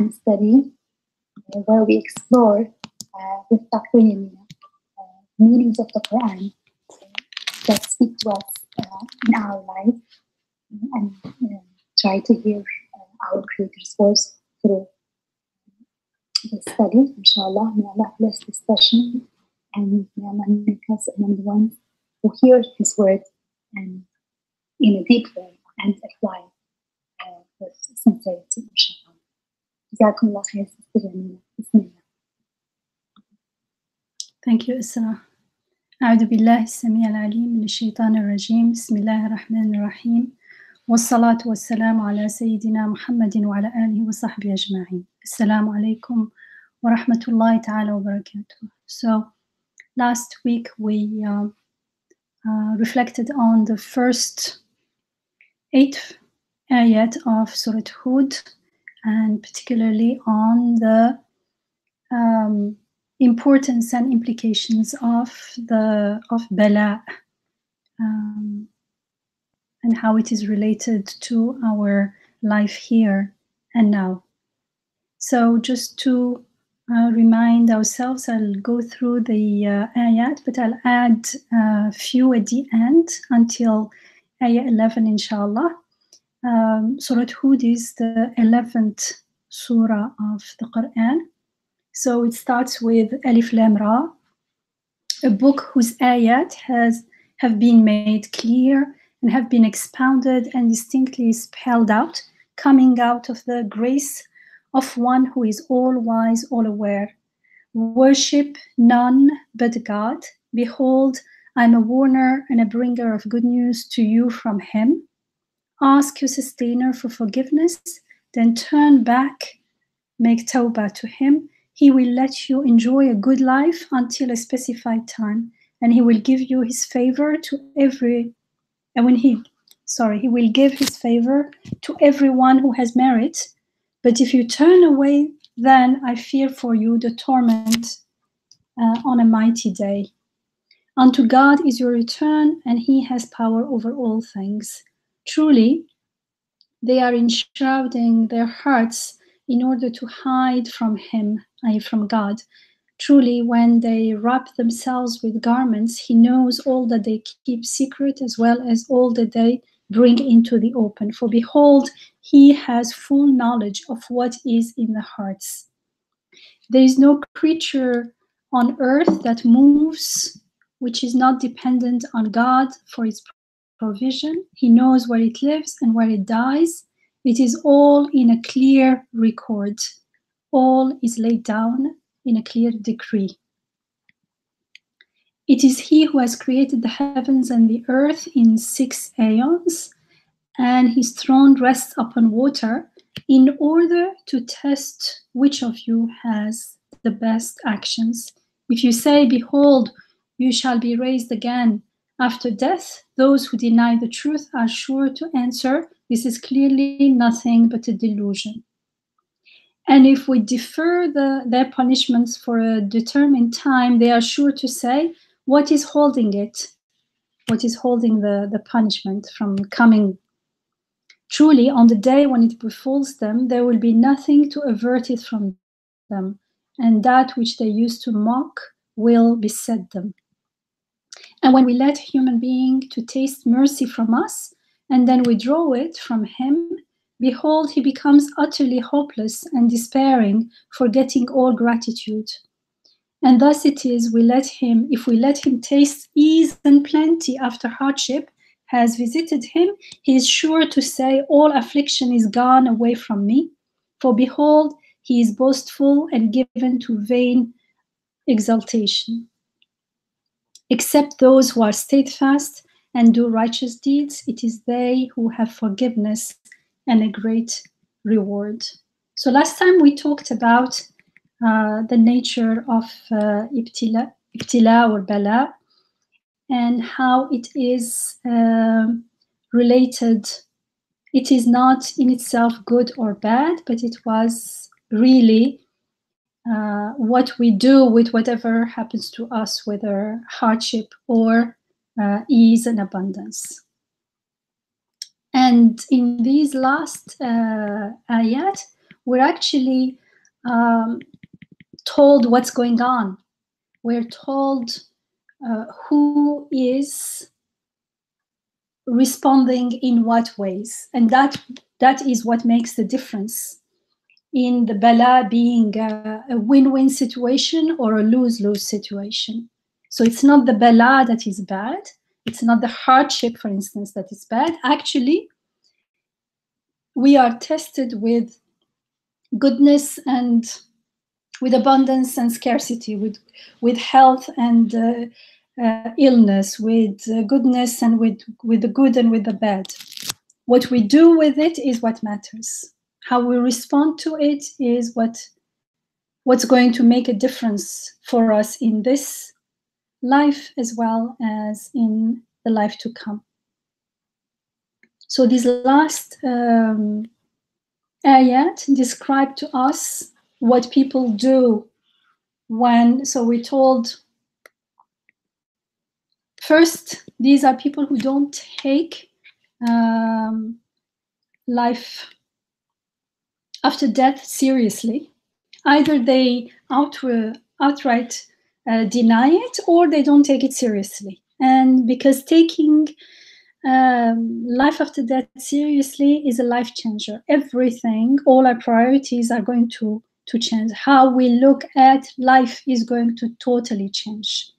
study where we explore with Dr. Yamina meanings of the Quran that speak to us in our life and try to hear our Creator's voice through this study. Inshallah, may Allah bless this session and may Allah make us among the ones who hear His word and in a deep way and apply with sincerity, inshallah. جزاكم الله خير Sister Jamila. Bismillah. Thank you, Isra. أعوذ بالله السميع العليم من الشيطان الرجيم. بسم الله الرحمن الرحيم. والصلاة والسلام على سيدنا محمد وعلى آله وصحبه أجمعين. Assalamu alaikum wa rahmatullahi ta'ala wa barakatuh. So, last week we reflected on the first 8 ayat of Surah Hud, and particularly on the importance and implications of Bala, and how it is related to our life here and now. So just to remind ourselves, I'll go through the ayat, but I'll add a few at the end until ayah 11, inshallah. Surah Hud is the 11th surah of the Quran. So it starts with Alif Lam Ra, a book whose ayat have been made clear and have been expounded and distinctly spelled out, coming out of the grace of one who is all wise, all aware. Worship none but God. Behold, I am a warner and a bringer of good news to you from Him. Ask your sustainer for forgiveness, then turn back, make tawbah to Him. He will let you enjoy a good life until a specified time, and He will give you His favor to He will give His favor to everyone who has merit. But if you turn away, then I fear for you the torment on a mighty day. Unto God is your return, and He has power over all things. Truly, they are enshrouding their hearts in order to hide from Him, i.e. from God. Truly, when they wrap themselves with garments, He knows all that they keep secret as well as all that they bring into the open. For behold, He has full knowledge of what is in the hearts. There is no creature on earth that moves which is not dependent on God for its provision. He knows where it lives and where it dies. It is all in a clear record. All is laid down in a clear decree. It is He who has created the heavens and the earth in 6 aeons, and His throne rests upon water in order to test which of you has the best actions. If you say, behold, you shall be raised again after death, those who deny the truth are sure to answer, this is clearly nothing but a delusion. And if we defer their punishments for a determined time, they are sure to say, what is holding it? What is holding the punishment from coming? Truly, on the day when it befalls them, there will be nothing to avert it from them, and that which they used to mock will beset them. And when we let a human being to taste mercy from us, and then withdraw it from him, behold, he becomes utterly hopeless and despairing, forgetting all gratitude. And thus it is, if we let him taste ease and plenty after hardship has visited him, he is sure to say, all affliction is gone away from me. For behold, he is boastful and given to vain exaltation. Except those who are steadfast and do righteous deeds, it is they who have forgiveness and a great reward. So last time we talked about the nature of ibtila or bala, and how it is related. It is not in itself good or bad, but it was really what we do with whatever happens to us, whether hardship or ease and abundance. And in these last ayat, we're actually told what's going on. We're told who is responding in what ways, and that is what makes the difference in the bala being a win-win situation or a lose-lose situation. So it's not the bala that is bad, it's not the hardship, for instance, that is bad. Actually, we are tested with goodness and with abundance and scarcity, with health and illness, with goodness and with the good and with the bad. What we do with it is what matters. How we respond to it is what's going to make a difference for us in this life as well as in the life to come. So these last ayat describe to us what people do when, so we're told, first, these are people who don't take life after death seriously. Either they outright deny it, or they don't take it seriously. And because taking life after death seriously is a life changer. Everything, all our priorities are going to change. How we look at life is going to totally change.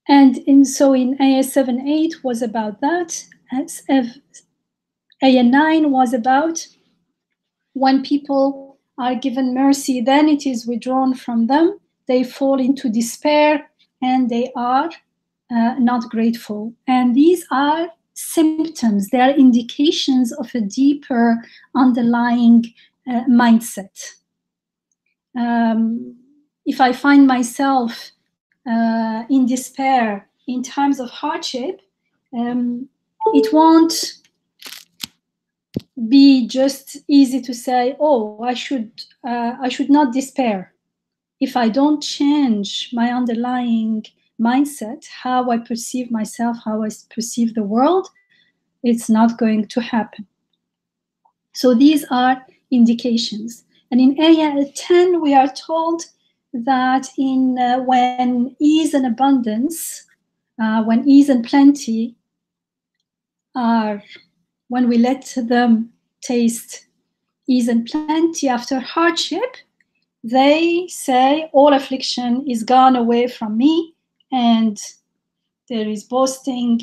And so in Ayah 7-8 was about that. Ayah 9 was about when people are given mercy, then it is withdrawn from them. They fall into despair and they are not grateful. And these are symptoms, they are indications of a deeper underlying mindset. If I find myself in despair in times of hardship, it won't be just easy to say, oh, I should not despair. If I don't change my underlying mindset, how I perceive myself, how I perceive the world, it's not going to happen. So these are indications. And in Ayah 10, we are told that when ease and abundance, when ease and plenty are, when we let them taste ease and plenty after hardship, they say, all affliction is gone away from me, and there is boasting.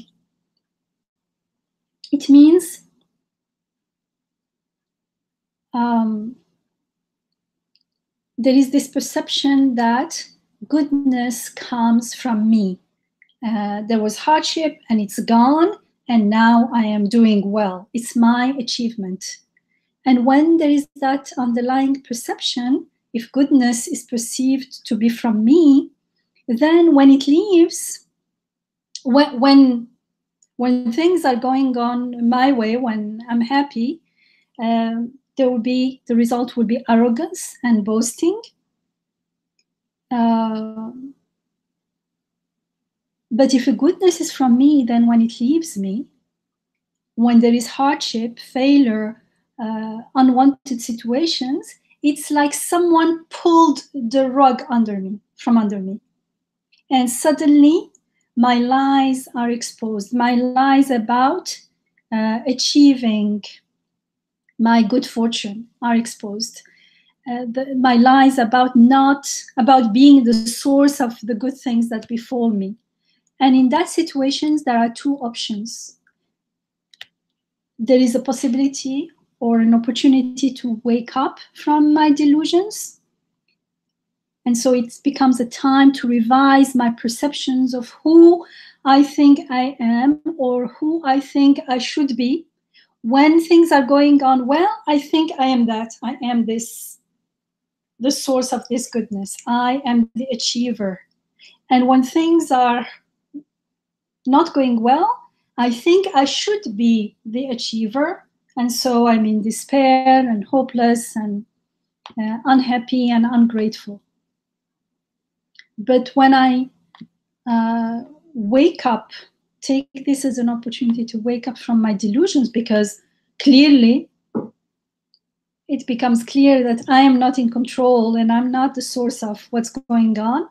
It means there is this perception that goodness comes from me. There was hardship and it's gone, and now I am doing well. It's my achievement. And when there is that underlying perception, if goodness is perceived to be from me, then when it leaves, when things are going on my way, when I'm happy, the result will be arrogance and boasting. But if a goodness is from me, then when it leaves me, when there is hardship, failure, unwanted situations, it's like someone pulled the rug from under me. And suddenly my lies are exposed. My lies about achieving my good fortune are exposed. My lies about being the source of the good things that befall me. And in that situations, there are two options. There is a possibility or an opportunity to wake up from my delusions. And so it becomes a time to revise my perceptions of who I think I am or who I think I should be. When things are going on well, I think I am that. I am this, the source of this goodness. I am the achiever. And when things are not going well, I think I should be the achiever. And so I'm in despair and hopeless and unhappy and ungrateful. But when I wake up, take this as an opportunity to wake up from my delusions, because clearly it becomes clear that I am not in control and I'm not the source of what's going on.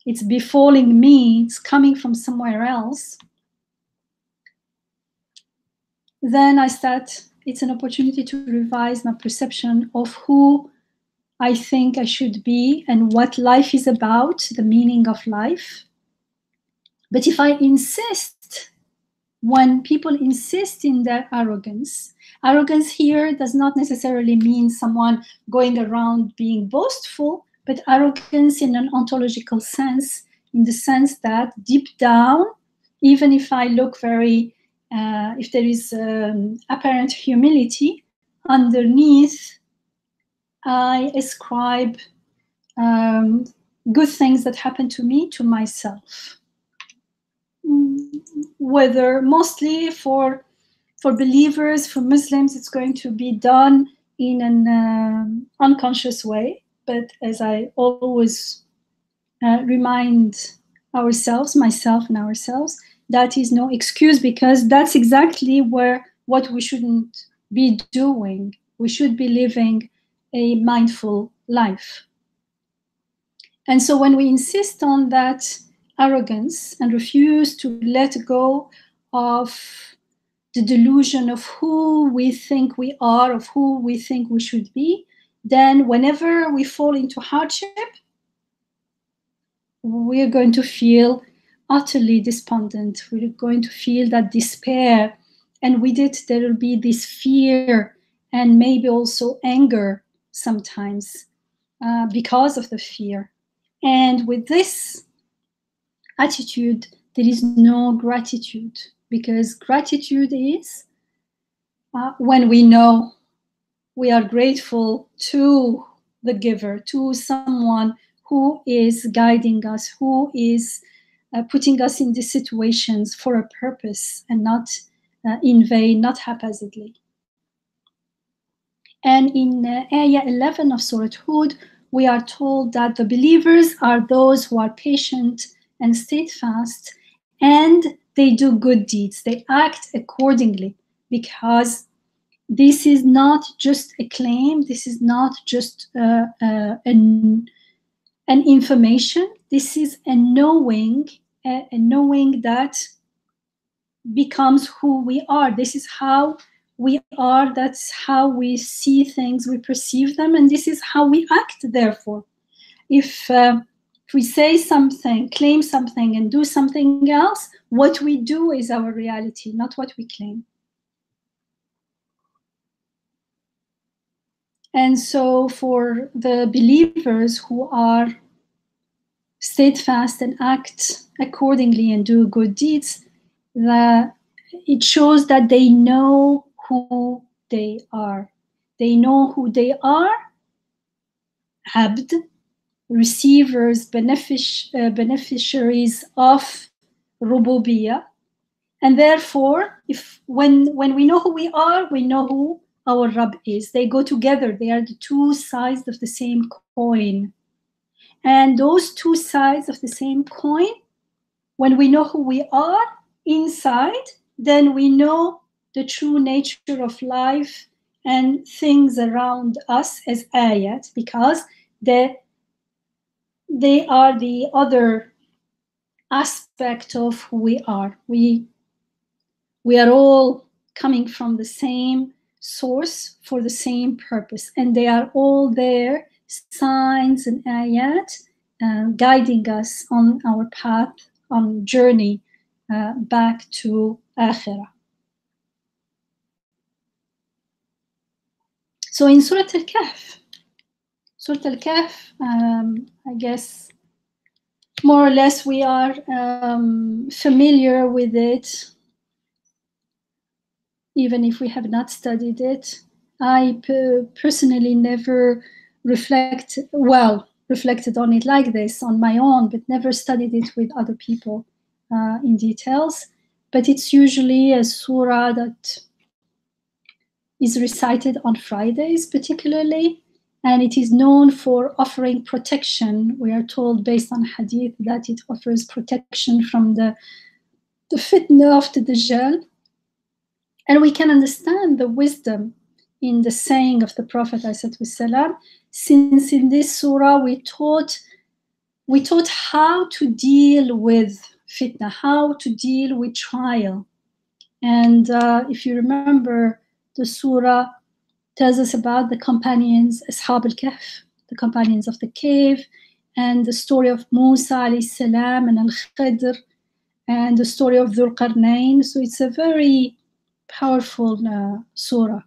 It's befalling me, it's coming from somewhere else. Then I start, it's an opportunity to revise my perception of who I think I should be and what life is about, the meaning of life. But if I insist, when people insist in their arrogance here does not necessarily mean someone going around being boastful, but arrogance in an ontological sense, in the sense that deep down, even if I look very, if there is apparent humility, underneath I ascribe good things that happen to me to myself. Whether mostly for believers, for Muslims, it's going to be done in an unconscious way. But as I always remind ourselves, myself and ourselves, that is no excuse, because that's exactly what we shouldn't be doing. We should be living a mindful life. And so when we insist on that arrogance and refuse to let go of the delusion of who we think we are, of who we think we should be, then whenever we fall into hardship, we're going to feel utterly despondent. We're going to feel that despair. And with it, there will be this fear and maybe also anger sometimes because of the fear. And with this attitude, there is no gratitude, because gratitude is when we know we are grateful to the giver, to someone who is guiding us, who is putting us in these situations for a purpose and not in vain, not haphazardly. And in Ayah 11 of Surah Hud, we are told that the believers are those who are patient and steadfast, and they do good deeds. They act accordingly, because this is not just a claim. This is not just an information. This is a knowing that becomes who we are. This is how we are. That's how we see things, we perceive them, and this is how we act. Therefore, if we say something, claim something, and do something else, what we do is our reality, not what we claim. And so for the believers who are steadfast and act accordingly and do good deeds, it shows that they know who they are. They know who they are, abd, receivers, beneficiaries of rububiyah. And therefore, when we know who we are, we know who our Rabb is. They go together. They are the two sides of the same coin. And those two sides of the same coin, when we know who we are inside, then we know the true nature of life and things around us as ayat, because they are the other aspect of who we are. We are all coming from the same source for the same purpose, and they are all there, signs and ayat, guiding us on our path, on journey back to Akhirah. So in Surah al-Kahf, I guess more or less we are familiar with it, even if we have not studied it. I personally never reflected on it like this on my own, but never studied it with other people in details. But it's usually a surah that is recited on Fridays particularly, and it is known for offering protection. We are told based on hadith that it offers protection from the fitna of the Dajjal. And we can understand the wisdom in the saying of the Prophet ﷺ, since in this surah we taught how to deal with fitna, how to deal with trial. And if you remember, the surah tells us about the companions, Ashab al-Kahf, the companions of the cave, and the story of Musa alayhi salam and al-Khidr, and the story of Dhul Qarnayn. So it's a very powerful surah.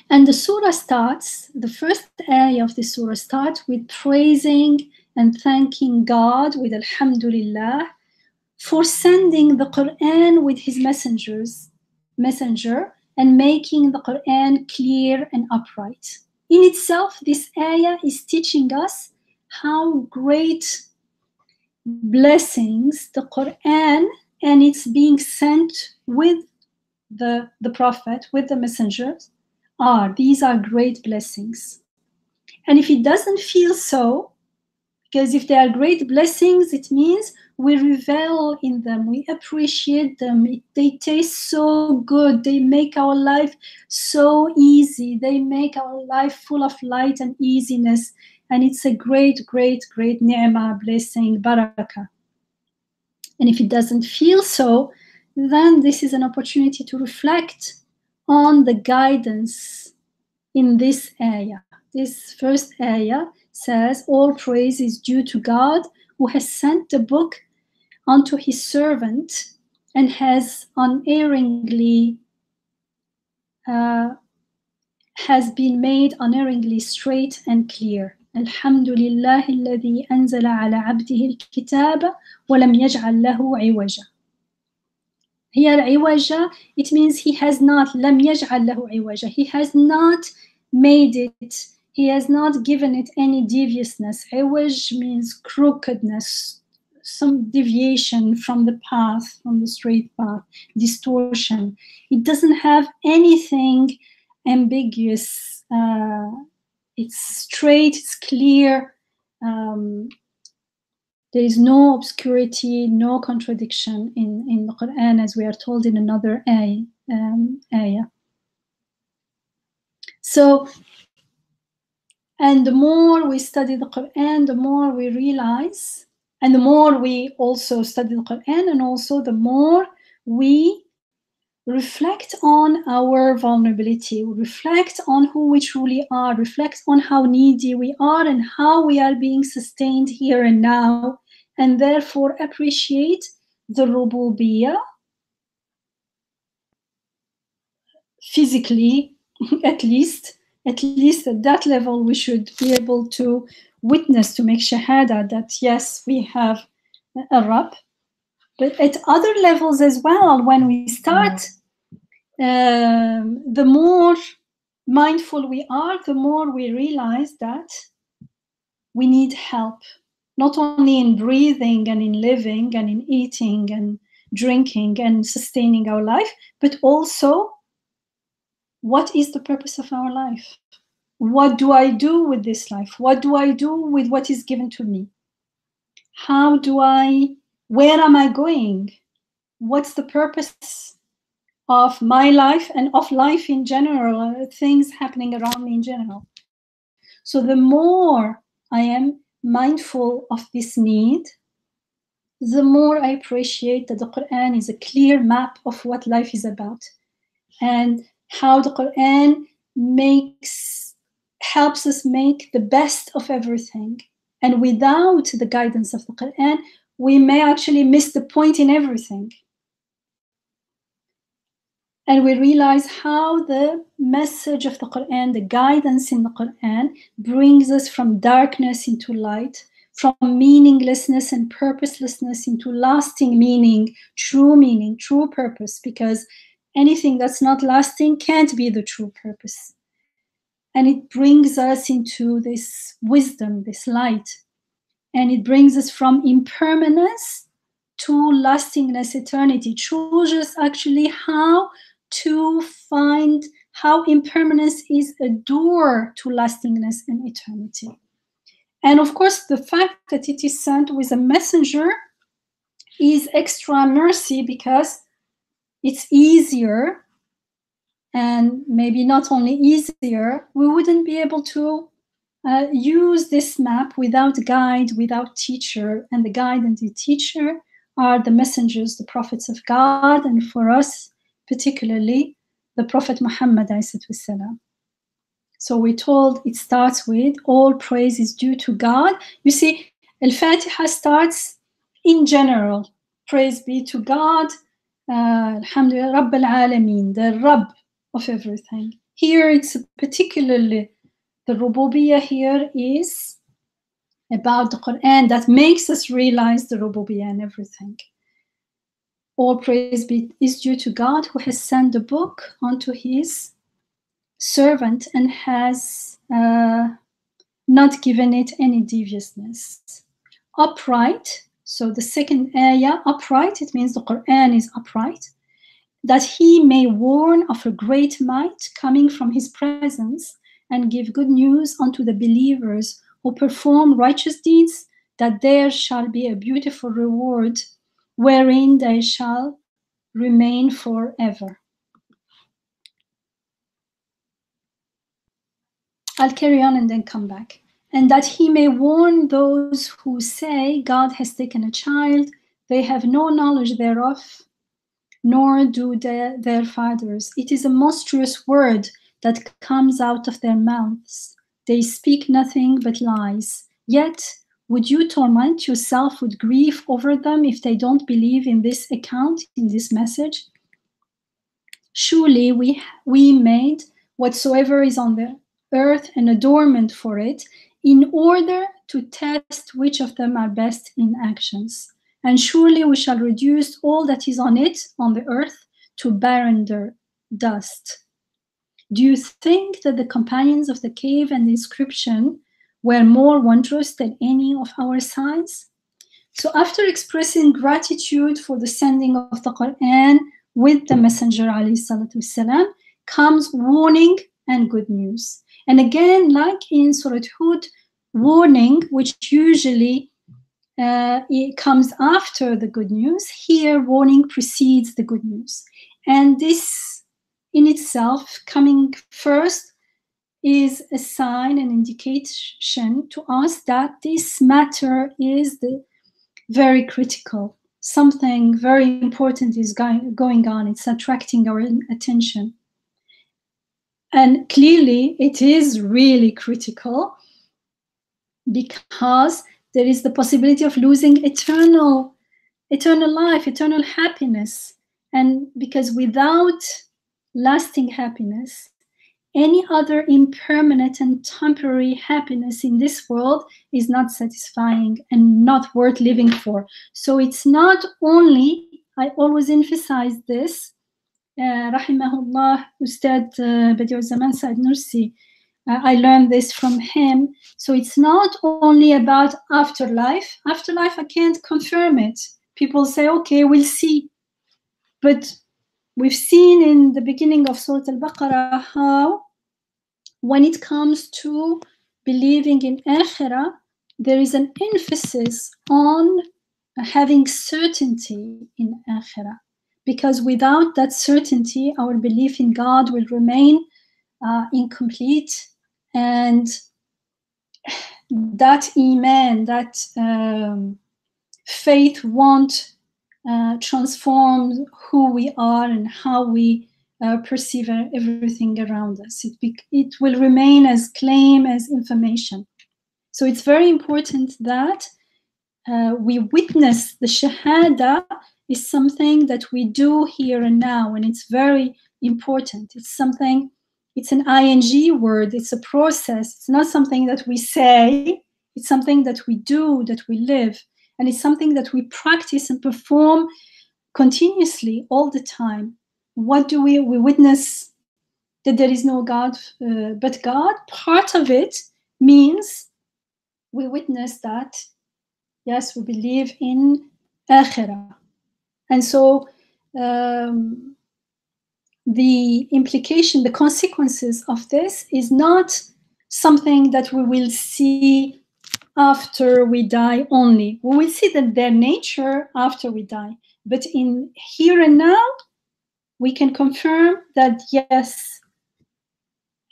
And the surah starts, the first ayah of the surah starts with praising and thanking God with Alhamdulillah for sending the Quran with his messenger and making the Quran clear and upright. In itself, this ayah is teaching us how great blessings the Quran and it's being sent with the Prophet, with the messengers, are. These are great blessings. And if it doesn't feel so, because if they are great blessings, it means we revel in them, we appreciate them, they taste so good, they make our life so easy, they make our life full of light and easiness, and it's a great, great, great ni'mah, blessing, barakah. And if it doesn't feel so, then this is an opportunity to reflect on the guidance in this ayah. This first ayah says, all praise is due to God who has sent the book unto his servant and has unerringly has been made unerringly straight and clear. Alhamdulillah alladhi anzala ala abdihi al-kitaba wa lam yaj'al lahu iwaja. Here iwaja, it means he has not, lam yaj'al lahu iwaja, he has not made it, he has not given it any deviousness. Iwaj means crookedness, some deviation from the path, from the straight path, distortion. It doesn't have anything ambiguous. It's straight, it's clear. There is no obscurity, no contradiction in the Quran, as we are told in another ayah. So, and the more we study the Quran, the more we realize, and the more we also study the Quran, and also the more we reflect on our vulnerability, reflect on who we truly are, reflect on how needy we are and how we are being sustained here and now, and therefore appreciate the rububiyyah physically, at least at that level we should be able to witness, to make shahada that yes, we have a Rabb. But at other levels as well, when we start, the more mindful we are, the more we realize that we need help, not only in breathing and in living and in eating and drinking and sustaining our life, but also what is the purpose of our life? What do I do with this life? What do I do with what is given to me? Where am I going? What's the purpose of my life and of life in general, things happening around me in general? So the more I am mindful of this need, the more I appreciate that the Quran is a clear map of what life is about and how the Quran helps us make the best of everything. And without the guidance of the Quran, we may actually miss the point in everything. And we realize how the message of the Quran, the guidance in the Quran, brings us from darkness into light, from meaninglessness and purposelessness into lasting meaning, true purpose, because anything that's not lasting can't be the true purpose. And it brings us into this wisdom, this light. And it brings us from impermanence to lastingness, eternity. It shows us actually how to find how impermanence is a door to lastingness and eternity. And of course, the fact that it is sent with a messenger is extra mercy because it's easier and maybe not only easier, we wouldn't be able to use this map without guide, without teacher. And the guide and the teacher are the messengers, the prophets of God, and for us, particularly, the Prophet Muhammad. So we're told it starts with, all praise is due to God. You see, Al-Fatiha starts in general, praise be to God, Alhamdulillah, Rabb al-Alameen, the Rabb of everything. Here it's particularly, the Rububiyyah here is about the Quran that makes us realize the Rububiyyah and everything. All praise is due to God who has sent the book onto his servant and has not given it any deviousness. Upright, so the second ayah, upright, it means the Quran is upright, that he may warn of a great might coming from his presence and give good news unto the believers who perform righteous deeds, that there shall be a beautiful reward wherein they shall remain forever. I'll carry on and then come back. And that he may warn those who say, God has taken a child, they have no knowledge thereof, nor do their fathers. It is a monstrous word that comes out of their mouths. They speak nothing but lies. Yet, would you torment yourself with grief over them if they don't believe in this account, in this message? Surely we made whatsoever is on the earth an adornment for it, in order to test which of them are best in actions. And surely we shall reduce all that is on it, on the earth, to barren dust. Do you think that the companions of the cave and the inscription were more wondrous than any of our signs? So after expressing gratitude for the sending of the Quran with the Messenger والسلام, comes warning and good news. And again, like in Surah Hud, warning, which usually it comes after the good news, here warning precedes the good news. And this in itself, coming first, is a sign, an indication to us that this matter is very critical. Something very important is going on. It's attracting our attention. And clearly, it is really critical because there is the possibility of losing eternal life, eternal happiness. And because without lasting happiness, any other impermanent and temporary happiness in this world is not satisfying and not worth living for. So it's not only, I always emphasize this, Rahimahullah, Ustad Badi'u Zaman Said Nursi, I learned this from him. So it's not only about afterlife. Afterlife, I can't confirm it. People say, okay, we'll see. But we've seen in the beginning of Surah Al-Baqarah how when it comes to believing in Akhirah, there is an emphasis on having certainty in Akhirah. Because without that certainty, our belief in God will remain incomplete, and that iman, that faith won't transform who we are and how we perceive everything around us. It will remain as claim, as information. So it's very important that we witness the Shahada is something that we do here and now, and it's very important. It's something, it's an ing word, it's a process. It's not something that we say, it's something that we do, that we live, and it's something that we practice and perform continuously all the time. What do we witness that there is no God but God? Part of it means we witness that, yes, we believe in Akhirah. And so the implication, the consequences of this is not something that we will see after we die only. We will see their nature after we die. But in here and now, we can confirm that yes,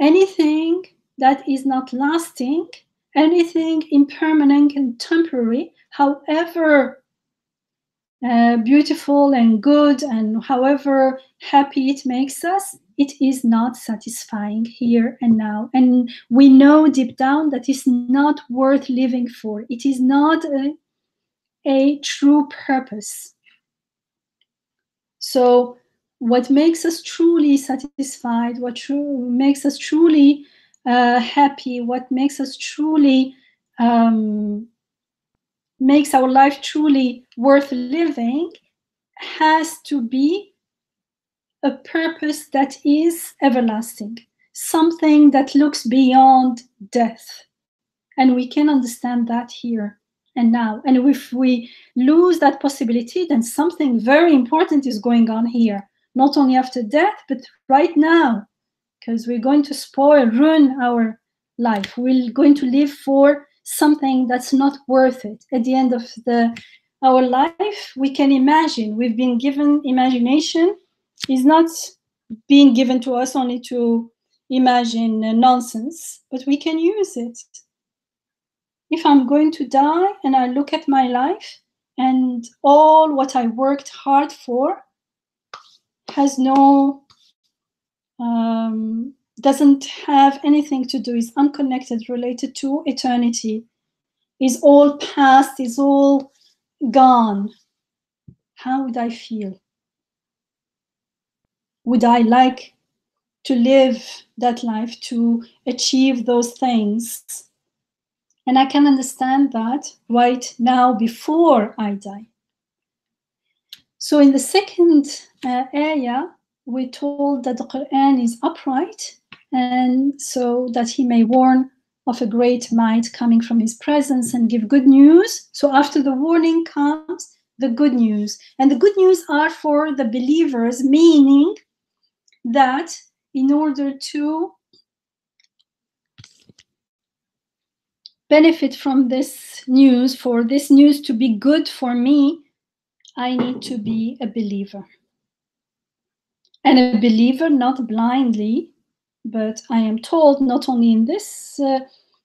anything that is not lasting, anything impermanent and temporary, however beautiful and good and however happy it makes us, it is not satisfying here and now. And we know deep down that it's not worth living for. It is not a true purpose. So what makes us truly satisfied, what makes us truly happy, what makes us truly makes our life truly worth living has to be a purpose that is everlasting, something that looks beyond death. And we can understand that here and now. And if we lose that possibility, then something very important is going on here, not only after death, but right now, because we're going to ruin our life. We're going to live for something that's not worth it. At the end of our life, we can imagine. We've been given imagination. Is not being given to us only to imagine nonsense, but we can use it. If I'm going to die and I look at my life and all what I worked hard for has doesn't have anything to do, is unconnected, related to eternity, is all past, is all gone, how would I feel? Would I like to live that life, to achieve those things? And I can understand that right now before I die. So in the second ayah, we're told that the Quran is upright, and so that he may warn of a great might coming from his presence and give good news. So after the warning comes the good news. And the good news are for the believers, meaning that in order to benefit from this news, for this news to be good for me, I need to be a believer. And a believer, not blindly, but I am told not only in this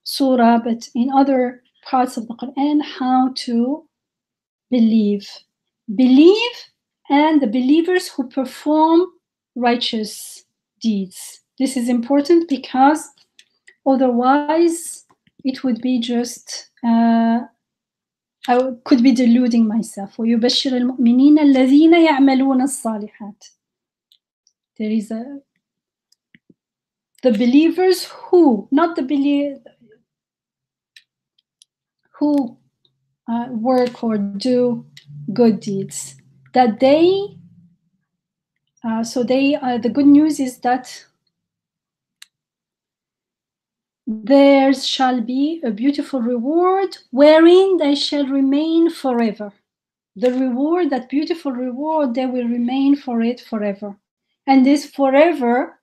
surah, but in other parts of the Quran, how to believe. Believe, and the believers who perform righteous deeds. This is important because otherwise it would be just I could be deluding myself. وَيُبَشِّرُ الْمُؤْمِنِينَ الَّذِينَ يَعْمَلُونَ الصَّالِحَاتِ. There is the believers who, not the who work or do good deeds, that they, the good news is that there shall be a beautiful reward wherein they shall remain forever. The reward, that beautiful reward, they will remain for it forever. And this forever,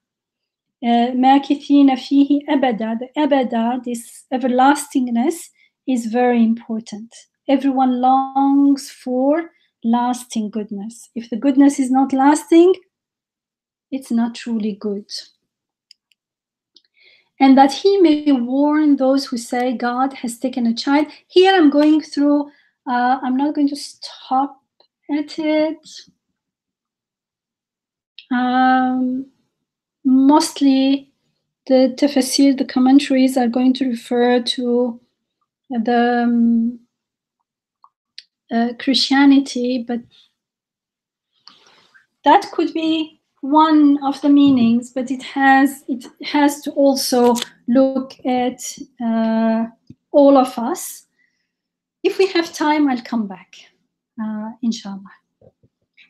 مَاكِثِينَ فِيهِ أَبَدًا, the abada, this everlastingness, is very important. Everyone longs for lasting goodness. If the goodness is not lasting, it's not truly good. And that he may warn those who say God has taken a child. Here I'm going through, I'm not going to stop at it. Mostly the tafsir, the commentaries, are going to refer to the Christianity, but that could be one of the meanings, but it has to also look at all of us. If we have time, I'll come back, inshallah.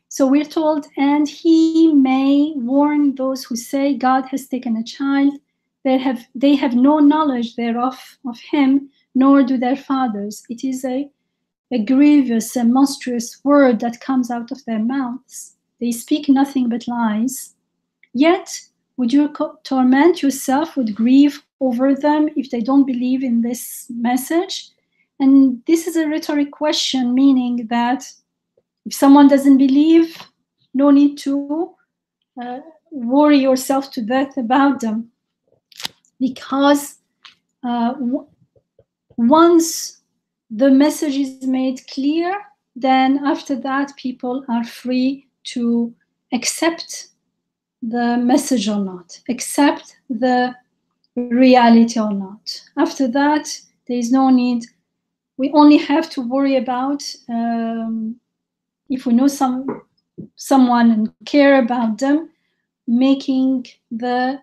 So we're told, and he may warn those who say God has taken a child. They have no knowledge thereof of him, nor do their fathers. It is a grievous and monstrous word that comes out of their mouths. They speak nothing but lies. Yet, would you torment yourself with grief over them if they don't believe in this message? And this is a rhetoric question, meaning that if someone doesn't believe, no need to worry yourself to death about them, because once the message is made clear, then after that people are free to accept the message or not, accept the reality or not. After that, there is no need. We only have to worry about if we know someone and care about them, making the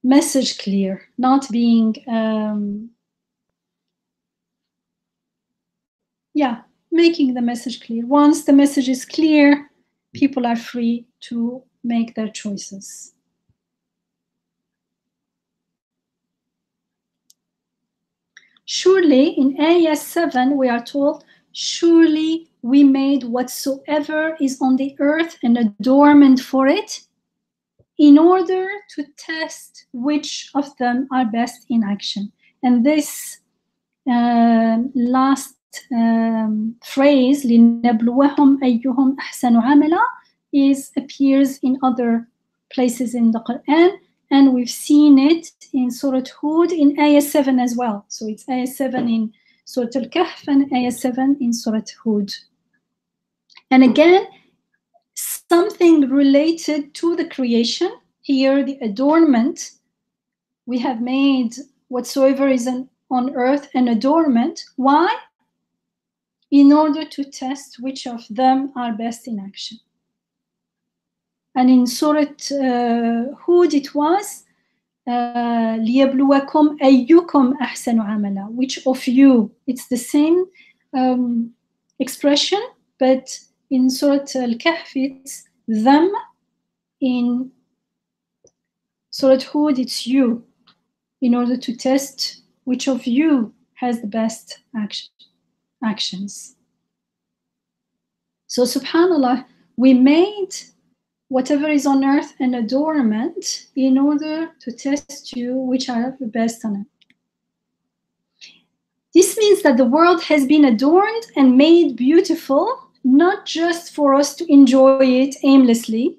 message clear, not being making the message clear. Once the message is clear, people are free to make their choices. Surely, in Ayah 7, we are told, surely we made whatsoever is on the earth an adornment for it, in order to test which of them are best in action. And this last phrase, لِنَبْلُوَهُمْ أَيُّهُمْ أَحْسَنُ عَمَلًا, appears in other places in the Quran, and we've seen it in Surah Hud in Ayah 7 as well. So it's Ayah 7 in Surah al-Kahf and Ayah 7 in Surah Hud. And again, something related to the creation. Here, the adornment. We have made whatsoever is on earth an adornment. Why? In order to test which of them are best in action. And in Surah Hud, it was لِيَبْلُوَكُمْ أَيُّكُمْ أَحْسَنُ عَمَلًا. Which of you? It's the same expression, but in Surah al-Kahf, it's them. In Surah Hud, it's you, in order to test which of you has the best actions. So subhanAllah, we made whatever is on earth an adornment in order to test you which are the best on it. This means that the world has been adorned and made beautiful, not just for us to enjoy it aimlessly,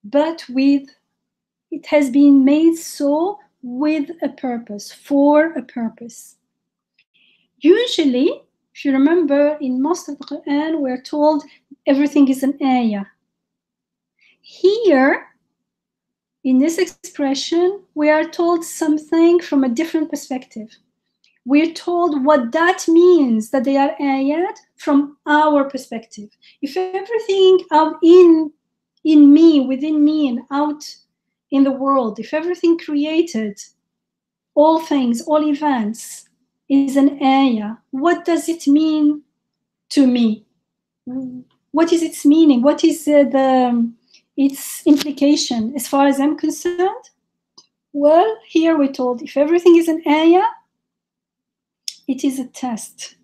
but it has been made so with a purpose, for a purpose. Usually, if you remember, in most of the Quran, we're told everything is an ayah. Here, in this expression, we are told something from a different perspective. We're told what that means, that they are ayat, from our perspective. If everything out in me, within me, and out in the world, if everything created, all things, all events, is an ayah, what does it mean to me? What is its meaning? What is its implication as far as I'm concerned? Well, here we're told if everything is an ayah, it is a test.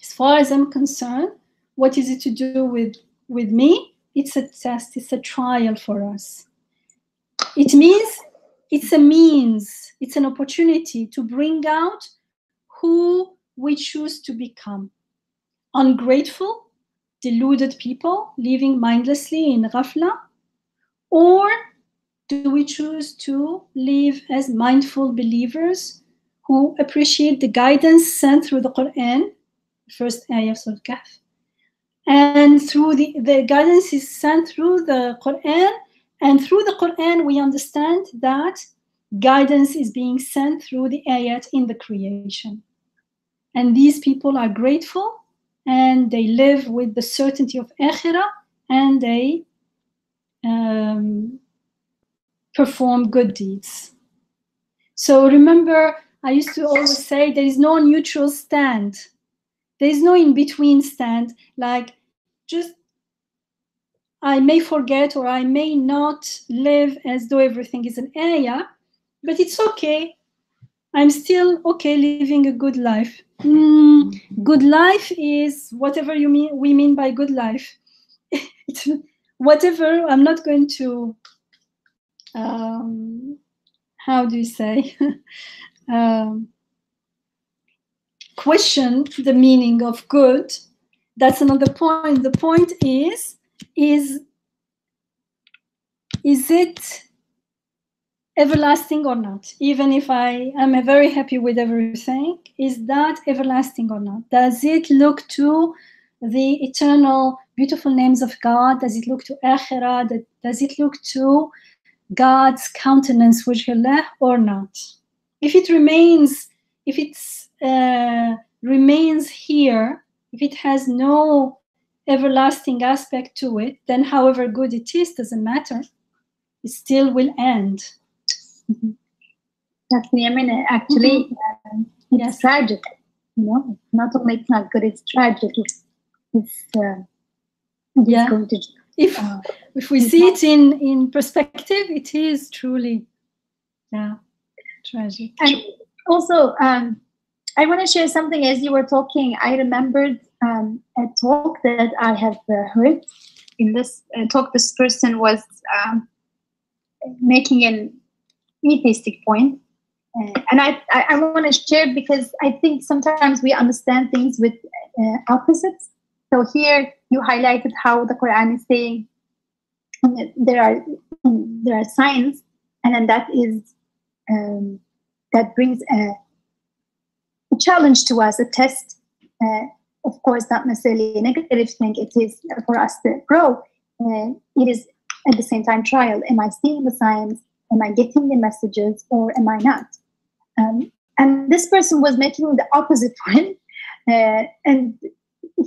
As far as I'm concerned, what is it to do with me? It's a test, it's a trial for us. It means it's a means, it's an opportunity to bring out who we choose to become. Ungrateful, deluded people living mindlessly in ghafla, or do we choose to live as mindful believers who appreciate the guidance sent through the Quran, first ayah of Surah al-Kahf, and through the guidance is sent through the Quran, and through the Quran we understand that guidance is being sent through the ayat in the creation. And these people are grateful, and they live with the certainty of akhirah, and they perform good deeds. So remember, I used to always say there is no neutral stand. There is no in-between stand, like just I may forget or I may not live as though everything is an ayah, but it's okay. I'm still okay living a good life. Good life is whatever we mean by good life. It's whatever. I'm not going to, how do you say, question the meaning of good. That's another point. The point is is it everlasting or not? Even if I am very happy with everything, is that everlasting or not? Does it look to the eternal beautiful names of God? Does it look to Akhirah? Does it look to God's countenance, wajhallah, or not? If it remains, if it's remains here, if it has no everlasting aspect to it, then however good it is, doesn't matter. It still will end. Definitely. I mean, actually, it's tragic. You know, not only it's not good, it's tragic. It's going to. If we see it in perspective, it is truly, tragic. And also, I want to share something. As you were talking, I remembered a talk that I have heard. In this talk, this person was making an atheistic point. And I want to share it because I think sometimes we understand things with opposites. So here you highlighted how the Quran is saying there are signs, and then that is that brings a challenge to us, a test. Of course, not necessarily a negative thing. It is for us to grow. It is at the same time trial. Am I seeing the signs? Am I getting the messages, or am I not? And this person was making the opposite point, and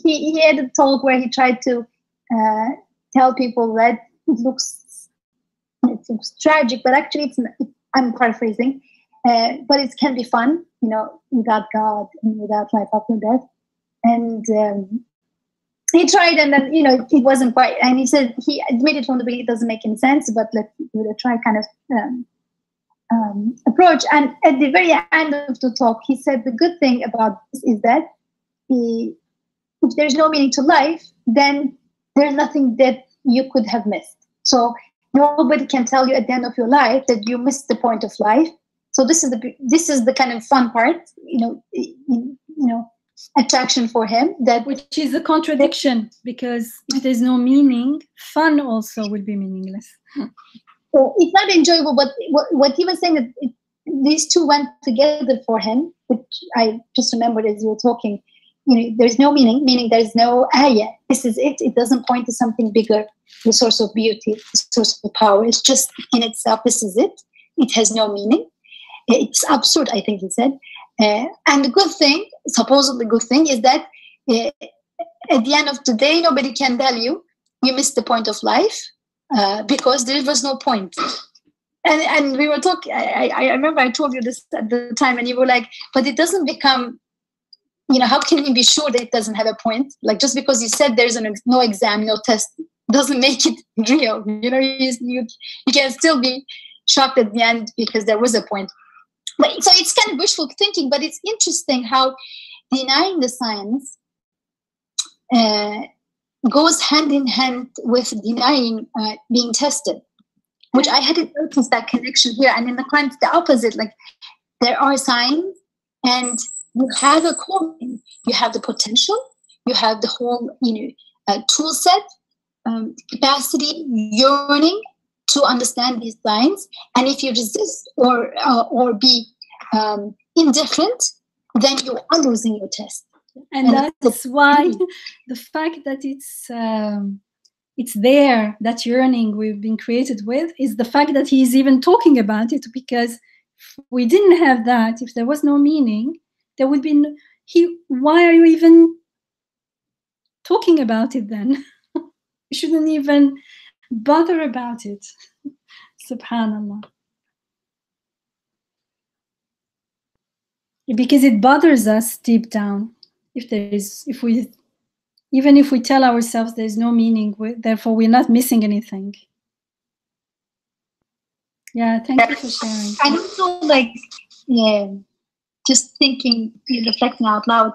he had a talk where he tried to tell people that it looks tragic, but actually I'm paraphrasing, but it can be fun, you know, without God and without life after death. And he tried, and then, you know, it wasn't quite, and he said, he admitted from the beginning it doesn't make any sense, but let's give it a try kind of approach. And at the very end of the talk, he said the good thing about this is that if there's no meaning to life, then there's nothing that you could have missed. So nobody can tell you at the end of your life that you missed the point of life. So this is the kind of fun part, you know, attraction for him, that which is a contradiction, because if there's no meaning, fun also will be meaningless. So it's not enjoyable, but what he was saying, that these two went together for him, which I just remembered as you were talking. You know, there's no meaning, meaning there's no ayah. This is it. It doesn't point to something bigger, the source of beauty, the source of power. It's just in itself. This is it. It has no meaning. It's absurd, I think he said. And the good thing, supposedly good thing, is that at the end of the day, nobody can tell you missed the point of life, because there was no point. And we were talking, I remember I told you this at the time, and you were like, but it doesn't become, you know, how can you be sure that it doesn't have a point? Like, just because you said there's no exam, no test, doesn't make it real. You know, you can still be shocked at the end because there was a point. But so it's kind of wishful thinking, but it's interesting how denying the science goes hand in hand with denying being tested, which I hadn't noticed that connection here. And in the Quran, it's the opposite. Like, there are signs, and you have a calling, you have the potential, you have the whole, tool set, capacity, yearning to understand these signs. And if you resist or be indifferent, then you are losing your test. And that's why the fact that it's there, that yearning we've been created with, is the fact that he's even talking about it. Because if we didn't have that, if there was no meaning, there would be why are you even talking about it then? You shouldn't even bother about it. Subhanallah. Because it bothers us deep down. Even if we tell ourselves there's no meaning, therefore we're not missing anything. Yeah, thank you for sharing. I also like, just thinking, reflecting out loud,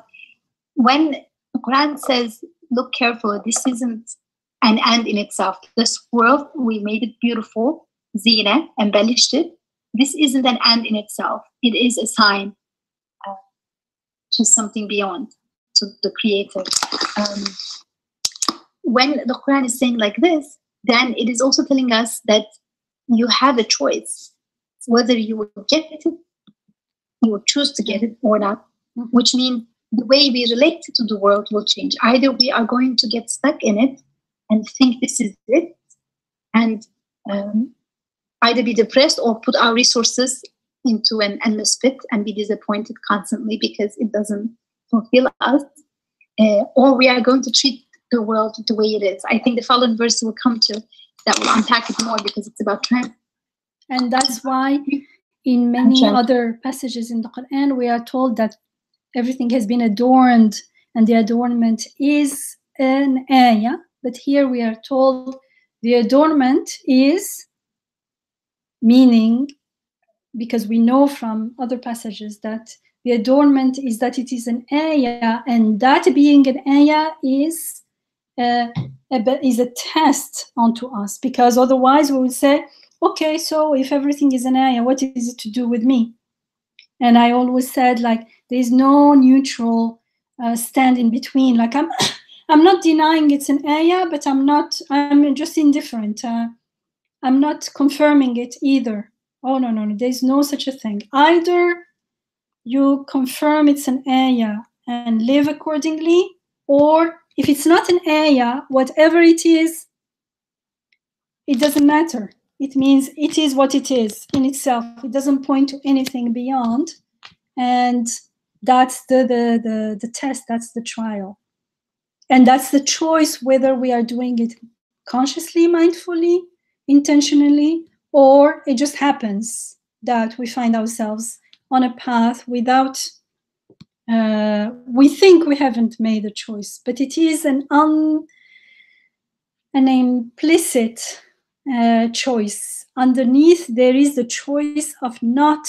when the Quran says, look carefully, this isn't an end in itself. This world, we made it beautiful, zina, embellished it. This isn't an end in itself. It is a sign to something beyond, to the Creator. When the Quran is saying like this, then it is also telling us that you have a choice whether you will get it, you will choose to get it or not, which means the way we relate to the world will change. Either we are going to get stuck in it and think this is it, and either be depressed or put our resources into an endless pit and be disappointed constantly because it doesn't fulfill us, or we are going to treat the world the way it is. I think the following verse will come to that will unpack it more because it's about trend. And that's why in many other passages in the Quran we are told that everything has been adorned and the adornment is an ayah, but here we are told the adornment is, meaning, because we know from other passages that the adornment is that it is an ayah, and that being an ayah is a test onto us, because otherwise we would say, okay, so if everything is an ayah, what is it to do with me? And I always said, like, there's no neutral stand in between. Like, I'm not denying it's an ayah, but I'm just indifferent. I'm not confirming it either. Oh, no, there's no such a thing. Either you confirm it's an ayah and live accordingly, or if it's not an ayah, whatever it is, it doesn't matter. It means it is what it is in itself. It doesn't point to anything beyond. And that's the test, that's the trial. And that's the choice, whether we are doing it consciously, mindfully, intentionally, or it just happens that we find ourselves on a path without, we think we haven't made a choice, but it is an implicit choice. Underneath there is the choice of not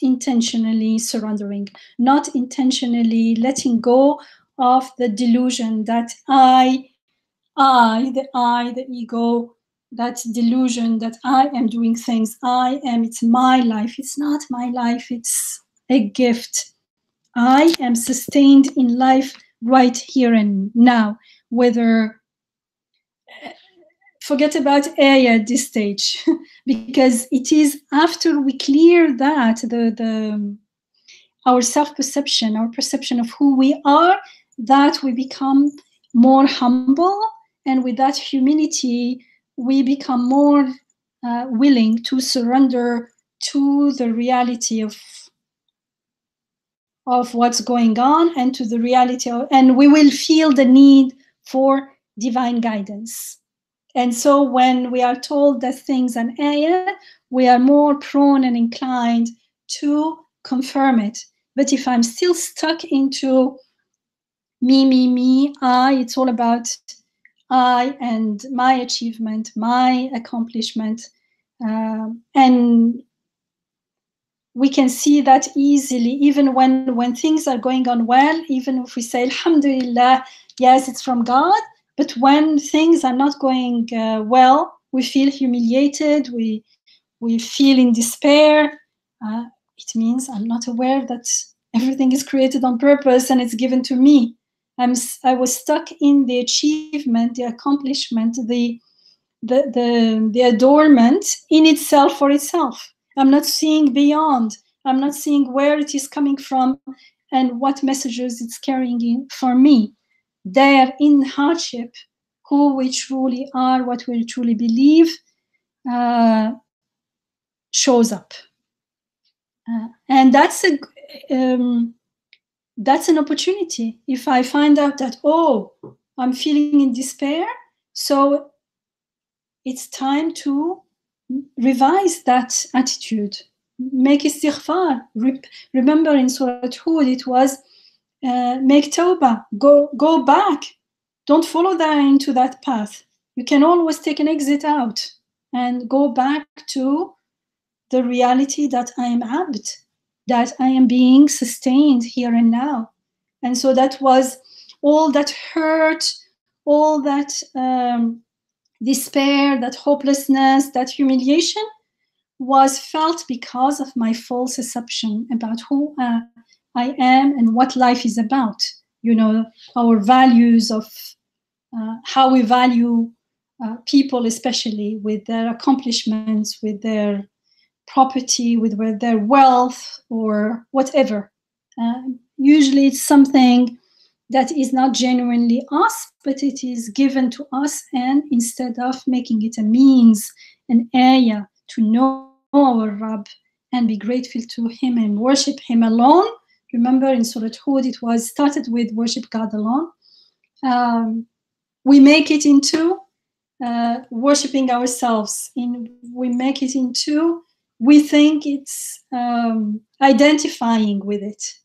intentionally surrendering, not intentionally letting go of the delusion that the ego, that delusion that I am doing things, it's my life. It's not my life, it's a gift. I am sustained in life right here and now, whether, forget about ayah at this stage, because it is after we clear that, our self-perception, our perception of who we are, that we become more humble, and with that humility, we become more willing to surrender to the reality of what's going on, and to the reality of, and we will feel the need for divine guidance. And so when we are told that things are ayah, we are more prone and inclined to confirm it. But if I'm still stuck into me, it's all about I and my achievement, my accomplishment, and we can see that easily, even when things are going on well, even if we say, Alhamdulillah, yes, it's from God, but when things are not going well, we feel humiliated, we feel in despair. It means I'm not aware that everything is created on purpose and it's given to me. I was stuck in the achievement, the accomplishment, the adornment in itself for itself. I'm not seeing beyond. I'm not seeing where it is coming from and what messages it's carrying in for me. There, in hardship, who we truly are, what we truly believe, shows up. And that's an opportunity. If I find out that, I'm feeling in despair, so it's time to revise that attitude, make istighfar. Remember in Surah Hud, it was make tawbah, go back. Don't follow that into that path. You can always take an exit out and go back to the reality that I am abd, that I am being sustained here and now. And so that was all that hurt, all that despair, that hopelessness, that humiliation was felt because of my false assumption about who I am and what life is about. You know, our values of how we value people, especially with their accomplishments, with their property, with their wealth, or whatever. Usually it's something that is not genuinely us, but it is given to us, and instead of making it a means, an ayah, to know our Rabb and be grateful to him and worship him alone. Remember in Surah Hud, it was started with worship God alone. We make it into worshipping ourselves. We make it into, we think it's identifying with it.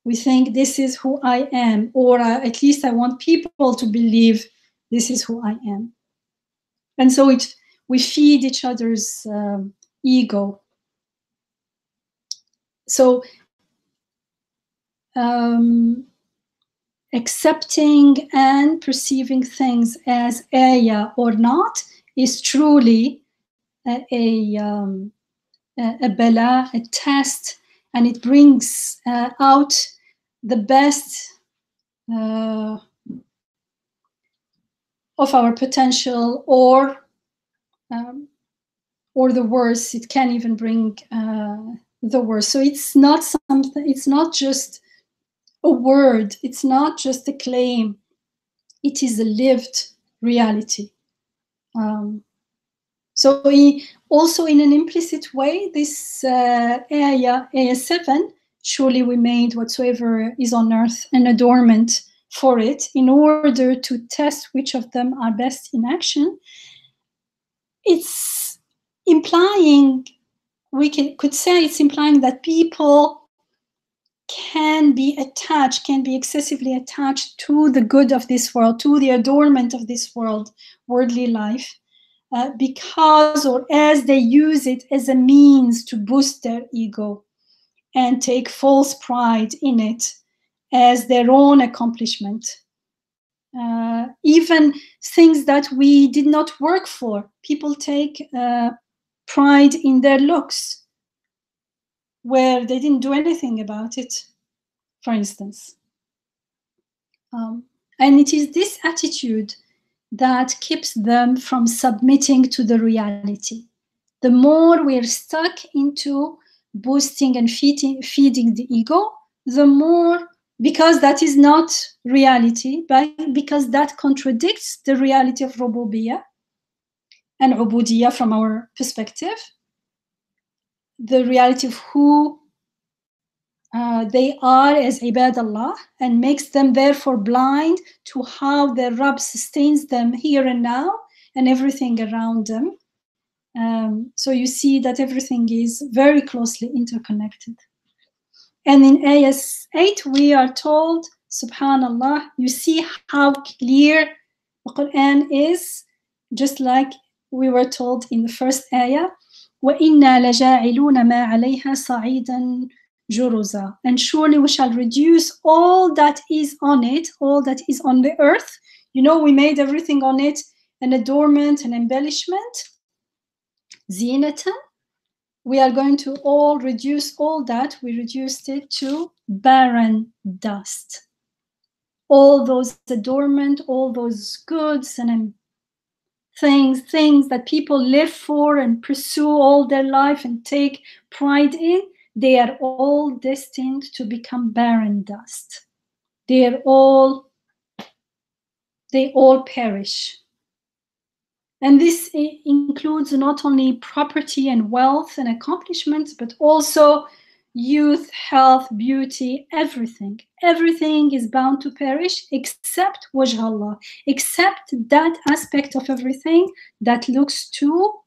We think this is who I am, or at least I want people to believe this is who I am. And so we feed each other's ego. So accepting and perceiving things as ayah or not is truly a bala, a test, and it brings out the best of our potential, or the worst. It can even bring the worst. So it's not something. It's not just a word. It's not just a claim. It is a lived reality. So also in an implicit way, this ayah 7, surely we made whatsoever is on earth an adornment for it, in order to test which of them are best in action. It's implying, could say it's implying that people can be excessively attached to the good of this world, to the adornment of this world, worldly life, because, or as they use it as a means to boost their ego and take false pride in it as their own accomplishment. Even things that we did not work for. People take pride in their looks, where they didn't do anything about it, for instance. And it is this attitude that keeps them from submitting to the reality. The more we're stuck into boosting and feeding the ego, the more, because that is not reality, but because that contradicts the reality of rububiyyah and ubudiyyah from our perspective, the reality of who they are as ibadallah, and makes them therefore blind to how their Rabb sustains them here and now and everything around them. So you see that everything is very closely interconnected. And in ayah 8, we are told, subhanallah, you see how clear the Quran is, just like we were told in the first ayah, وَإِنَّا لَجَاعِلُونَ مَا عَلَيْهَا صَعِيدًا جُرُزًا. And surely we shall reduce all that is on it, all that is on the earth. You know, we made everything on it an adornment, an embellishment, zinatan. We are going to all reduce all that. We reduced it to barren dust. All those adornment, all those goods and things that people live for and pursue all their life and take pride in, they are all destined to become barren dust. They all perish. And this includes not only property and wealth and accomplishments, but also youth, health, beauty, everything. Everything is bound to perish except wajh Allah, except that aspect of everything that looks to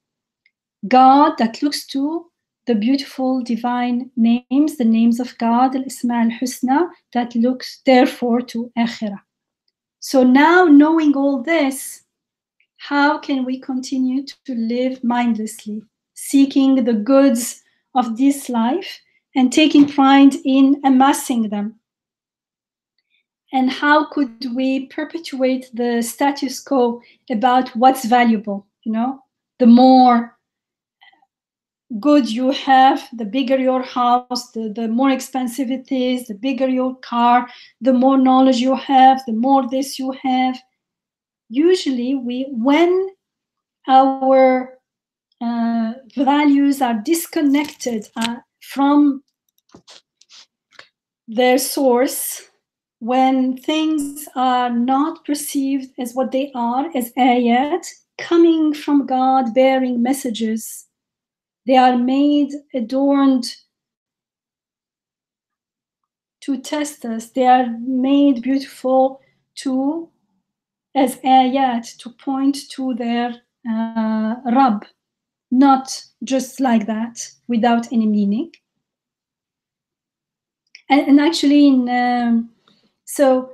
God, that looks to the beautiful divine names, the names of God, al-Isma al-Husna, that looks therefore to Akhirah. So now, knowing all this, how can we continue to live mindlessly, seeking the goods of this life and taking pride in amassing them? And how could we perpetuate the status quo about what's valuable? You know, the more good you have, the bigger your house, the more expensive it is, the bigger your car, the more knowledge you have, the more this you have. usually when our values are disconnected from their source, when things are not perceived as what they are, as ayat, coming from God, bearing messages, they are made adorned to test us. They are made beautiful to, as ayat, to point to their Rabb, not just like that, without any meaning. And actually, so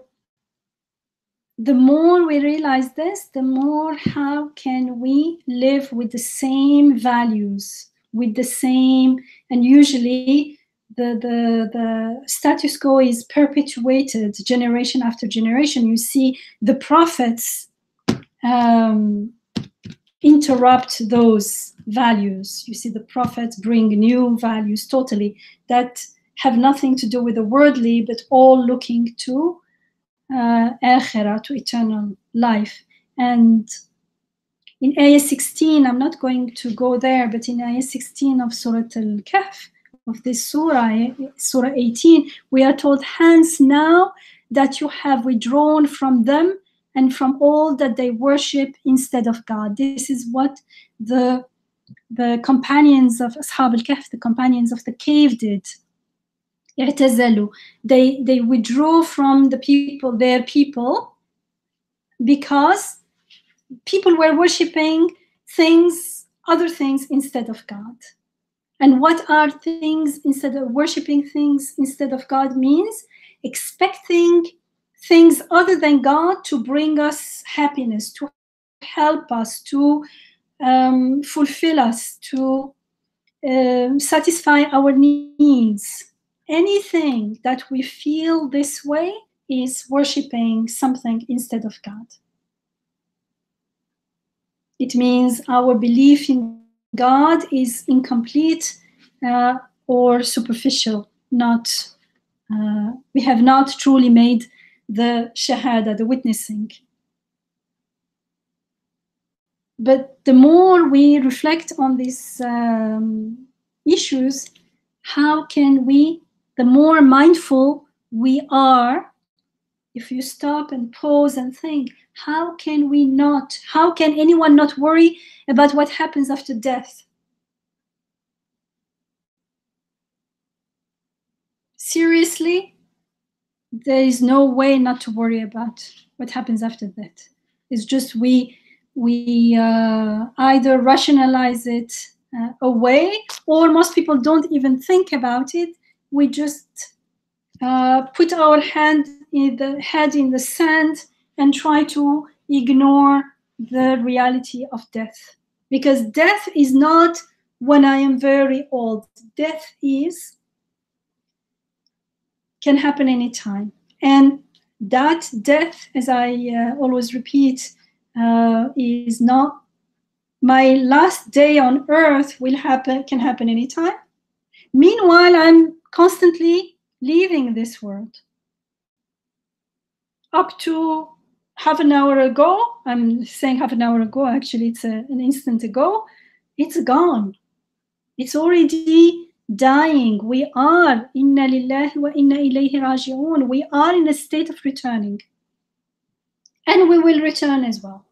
the more we realize this, the more how can we live with the same values, with the same, and usually the status quo is perpetuated generation after generation. You see the prophets interrupt those values. You see the prophets bring new values totally that have nothing to do with the worldly, but all looking to akhirah, to eternal life. And in ayah 16, I'm not going to go there, but in ayah 16 of Surah al-Kahf, of this surah, Surah 18, we are told, hence now that you have withdrawn from them and from all that they worship instead of God. This is what the companions of Ashab al-Kahf, the companions of the cave did. They withdrew from the people, their people, because people were worshipping things, other things instead of God. And what are things instead of worshipping things instead of God means? Expecting things other than God to bring us happiness, to help us, to fulfill us, to satisfy our needs. Anything that we feel this way is worshipping something instead of God. It means our belief in God is incomplete or superficial. We have not truly made the shahada, the witnessing. But the more we reflect on these issues, how can we, the more mindful we are, if you stop and pause and think, how can anyone not worry about what happens after death? Seriously, there is no way not to worry about what happens after that. It's just we either rationalize it away, or most people don't even think about it. We just put our head in the sand and try to ignore the reality of death. Because death is not when I am very old. Death can happen anytime. And that death, as I always repeat, is not my last day on earth can happen anytime. Meanwhile, I'm constantly leaving this world. Up to half an hour ago, I'm saying half an hour ago, actually it's an instant ago, it's gone. It's already dying. We are inna lillahi wa inna ilayhi raji'un. We are in a state of returning. And we will return as well.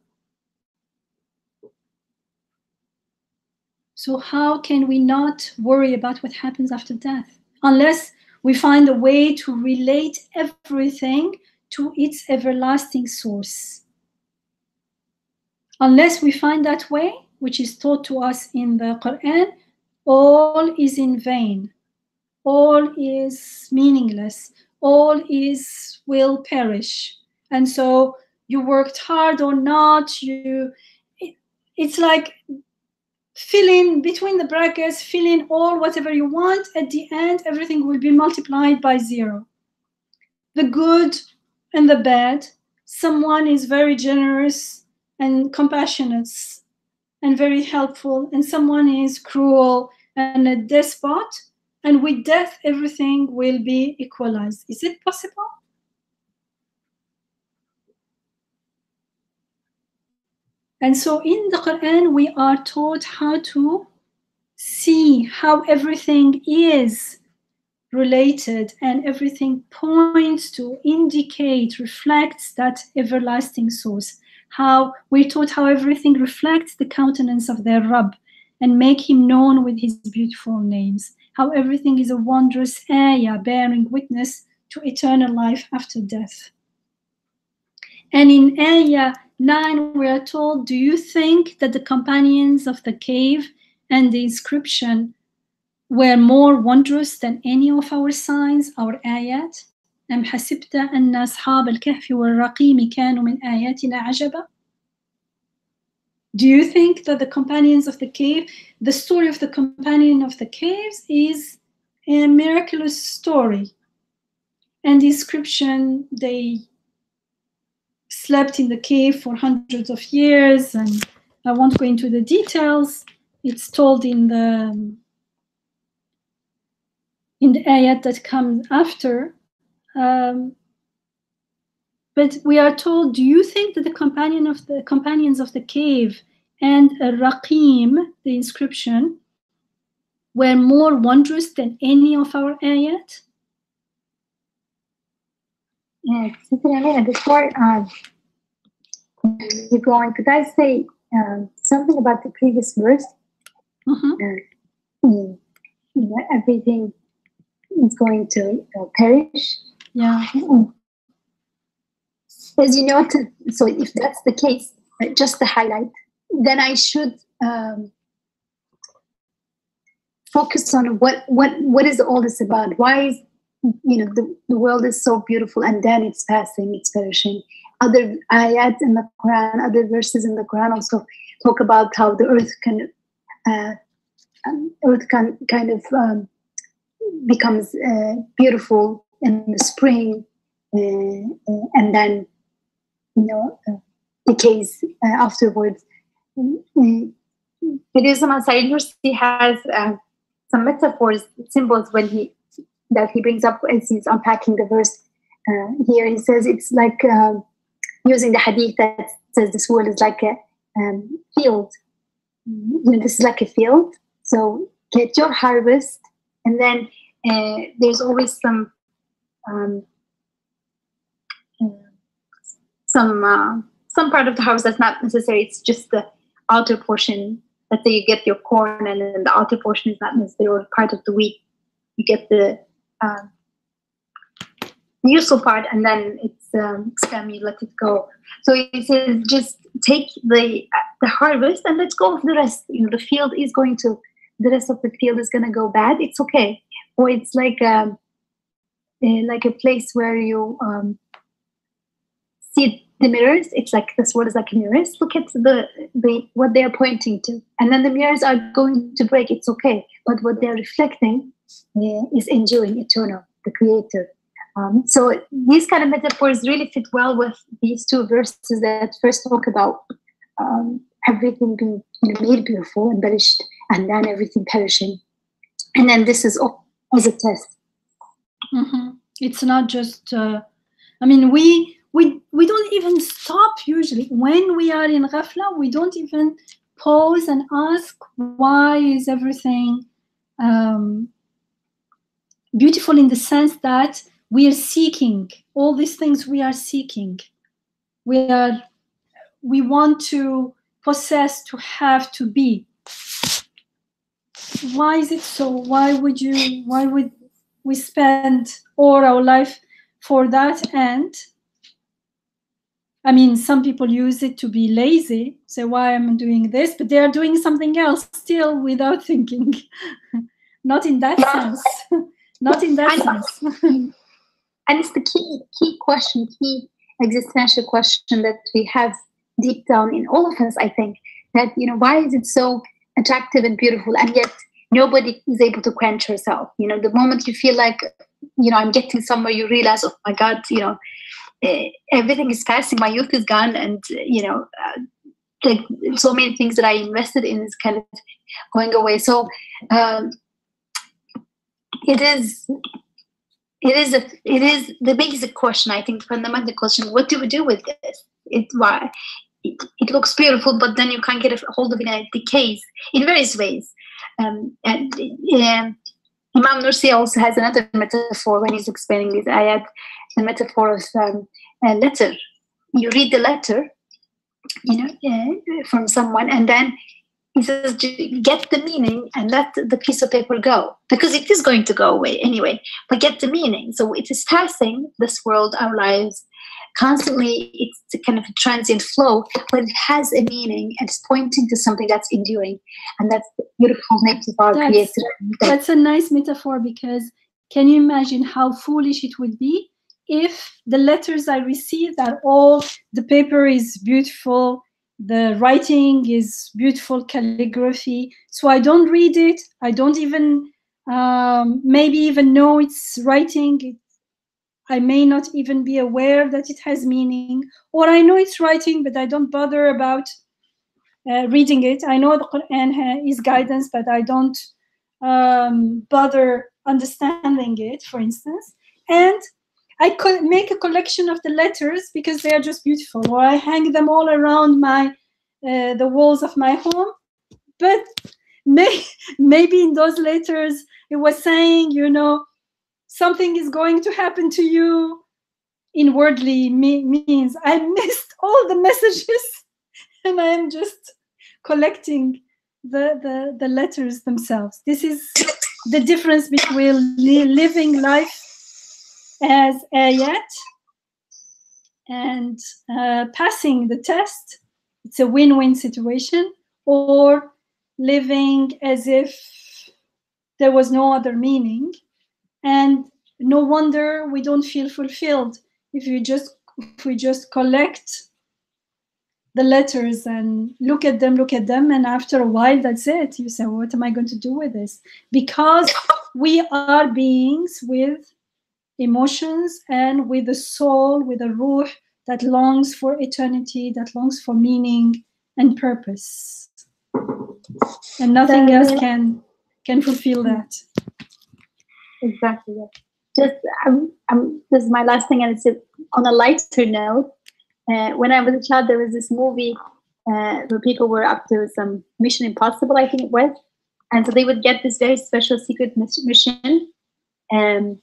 So how can we not worry about what happens after death? Unless we find a way to relate everything to its everlasting source. Unless we find that way, which is taught to us in the Quran, all is in vain. All is meaningless. All will perish. And so you worked hard or not, it's like fill in between the brackets, fill in all whatever you want. At the end, everything will be multiplied by 0. The good and the bad. Someone is very generous and compassionate and very helpful, and someone is cruel and a despot, and with death everything will be equalized. Is it possible? And so in the Quran, we are taught how to see how everything is related and everything points to, indicate, reflects that everlasting source. How we're taught how everything reflects the countenance of their Rabb and make him known with his beautiful names. How everything is a wondrous ayah bearing witness to eternal life after death. And in ayah 9, we are told, do you think that the companions of the cave and the inscription were more wondrous than any of our signs, our ayat? أم حسبت أن أصحاب الكهف والرقيم كانوا من آياتنا عجبا? Do you think that the companions of the cave, the story of the companion of the caves is a miraculous story? And the inscription, they slept in the cave for hundreds of years, and I won't go into the details. It's told in the ayat that comes after. But we are told, do you think that the companions of the cave and Raqim, the inscription, were more wondrous than any of our ayat? Yeah, before you go on, could I say something about the previous verse? Everything is going to perish. Yeah. As you know, so if that's the case, just to highlight, then I should focus on what is all this about. Why is, the world is so beautiful and then it's passing, it's perishing. Other ayat in the Quran, other verses in the Quran also talk about how the earth can kind of becomes beautiful in the spring, and then decays afterwards. Buddhism on Sayyid Nursi has some metaphors, symbols that he brings up as he's unpacking the verse. Here he says it's like using the hadith that says this world is like a field. This is like a field. So get your harvest, and then there's always some part of the harvest that's not necessary. It's just the outer portion. Let's say you get your corn, and then the outer portion is not necessarily part of the wheat. You get the useful part, and then it's stem. You let it go. So it says, just take the harvest and let's go with the rest. The field is going to. The rest of the field is going to go bad. It's okay. Or it's like a place where you see the mirrors. It's like this world is like mirrors. Look at the what they are pointing to, and then the mirrors are going to break. It's okay, but what they're reflecting is enduring, eternal, the Creator. So these kind of metaphors really fit well with these two verses that first talk about everything being made beautiful, embellished, and then everything perishing. And then this is all as a test. Mm-hmm. It's not just. We don't even stop usually when we are in ghafla. We don't even pause and ask, why is everything beautiful, in the sense that we are seeking all these things. We are seeking. We want to possess, to have, to be. Why is it so? Why would we spend all our life for that end? Some people use it to be lazy, say, why am I doing this? But they are doing something else still without thinking. Not in that sense. Not in that sense. And it's the key question, key existential question that we have deep down in all of us, I think, that, why is it so attractive and beautiful, and yet nobody is able to quench yourself? The moment you feel like, I'm getting somewhere, you realize, oh my God, everything is passing, my youth is gone, and like so many things that I invested in is kind of going away. So it is the basic question, I think, the fundamental question: what do we do with this? Why it looks beautiful, but then you can't get a hold of it, and it decays in various ways. And Imam Nursi also has another metaphor when he's explaining this ayat, the metaphor of a letter. You read the letter, from someone, and then he says, get the meaning and let the piece of paper go, because it is going to go away anyway, but get the meaning. So it is passing, this world, our lives, constantly. It's a kind of a transient flow, but it has a meaning, and it's pointing to something that's enduring. And that's the beautiful nature of our Creator. That's a nice metaphor, because can you imagine how foolish it would be if the letters I received are all, the paper is beautiful, the writing is beautiful calligraphy, so I don't read it, I don't even maybe even know it's writing, I may not even be aware that it has meaning, or I know it's writing but I don't bother about reading it. I know the Quran is guidance, but I don't bother understanding it, for instance. And I could make a collection of the letters because they are just beautiful, or I hang them all around the walls of my home. But maybe in those letters it was saying, something is going to happen to you inwardly, means I missed all the messages, and I am just collecting the letters themselves. This is the difference between living life as ayat and passing the test. It's a win-win situation, or living as if there was no other meaning. And no wonder we don't feel fulfilled if we just collect the letters and look at them, and after a while, that's it. You say, what am I going to do with this? Because we are beings with emotions and with a soul, with a ruh that longs for eternity, that longs for meaning and purpose. And nothing else can fulfill that. Exactly. Just this is my last thing, and it's on a lighter note. When I was a child, there was this movie where people were up to some Mission Impossible, I think it was, and so they would get this very special secret mission, and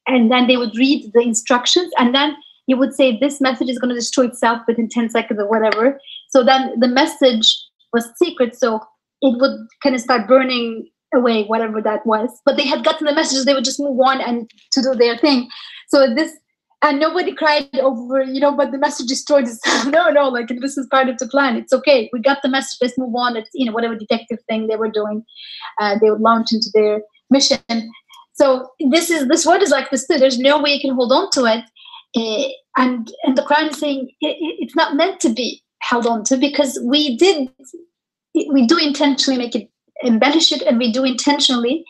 then they would read the instructions, and then you would say, this message is going to destroy itself within 10 seconds or whatever. So then the message was secret, so it would kind of start burning away whatever that was. But they had gotten the messages, they would just move on and to do their thing. So this, and nobody cried over, but the message destroyed itself. No, like, this is part of the plan. It's okay. We got the message. Let's move on. It's, whatever detective thing they were doing, they would launch into their mission. So this word is like this too. There's no way you can hold on to it. And the Quran is saying it's not meant to be held on to, because we do intentionally make it, embellish it, and we do intentionally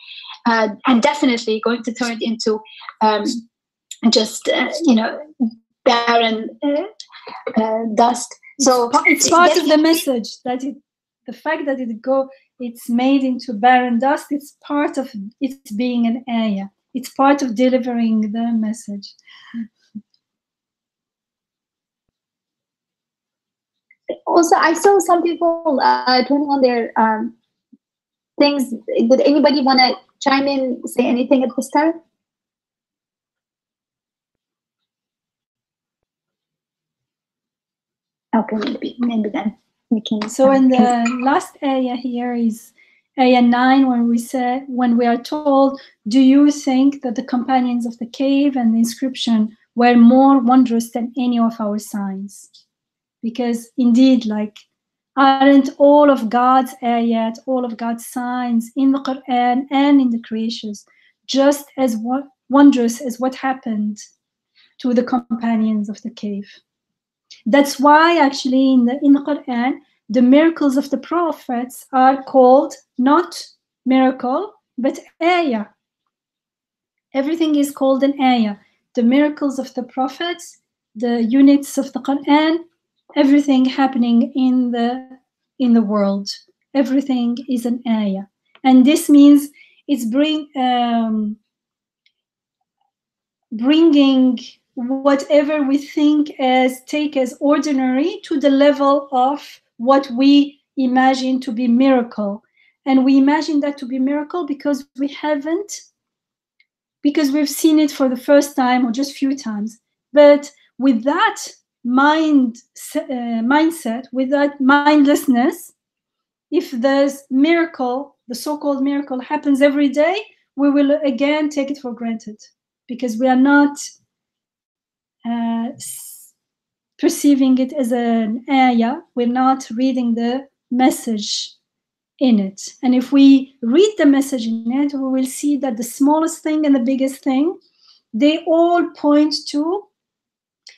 and definitely going to turn it into just barren dust. So it's part of the message that the fact that it's made into barren dust. It's part of it being an ayah. It's part of delivering the message. Also, I saw some people turning on their things. Did anybody want to chime in, say anything at this time? Okay, maybe then we can. So in the last ayah here is ayah 9, when we are told, do you think that the companions of the cave and the inscription were more wondrous than any of our signs? Because indeed, aren't all of God's ayat, all of God's signs in the Quran and in the creations just as wondrous as what happened to the companions of the cave? That's why actually in the Quran, the miracles of the prophets are called not miracle, but ayah. Everything is called an ayah. The miracles of the prophets, the units of the Quran, everything happening in the world, everything is an ayah. And this means it's bringing whatever we take as ordinary to the level of what we imagine to be miracle. And we imagine that to be miracle because we've seen it for the first time or just few times. But with that mindset, with that mindlessness, if there's miracle, the so-called miracle happens every day, we will again take it for granted because we are not perceiving it as an ayah. We're not reading the message in it. And if we read the message in it, we will see that the smallest thing and the biggest thing, they all point to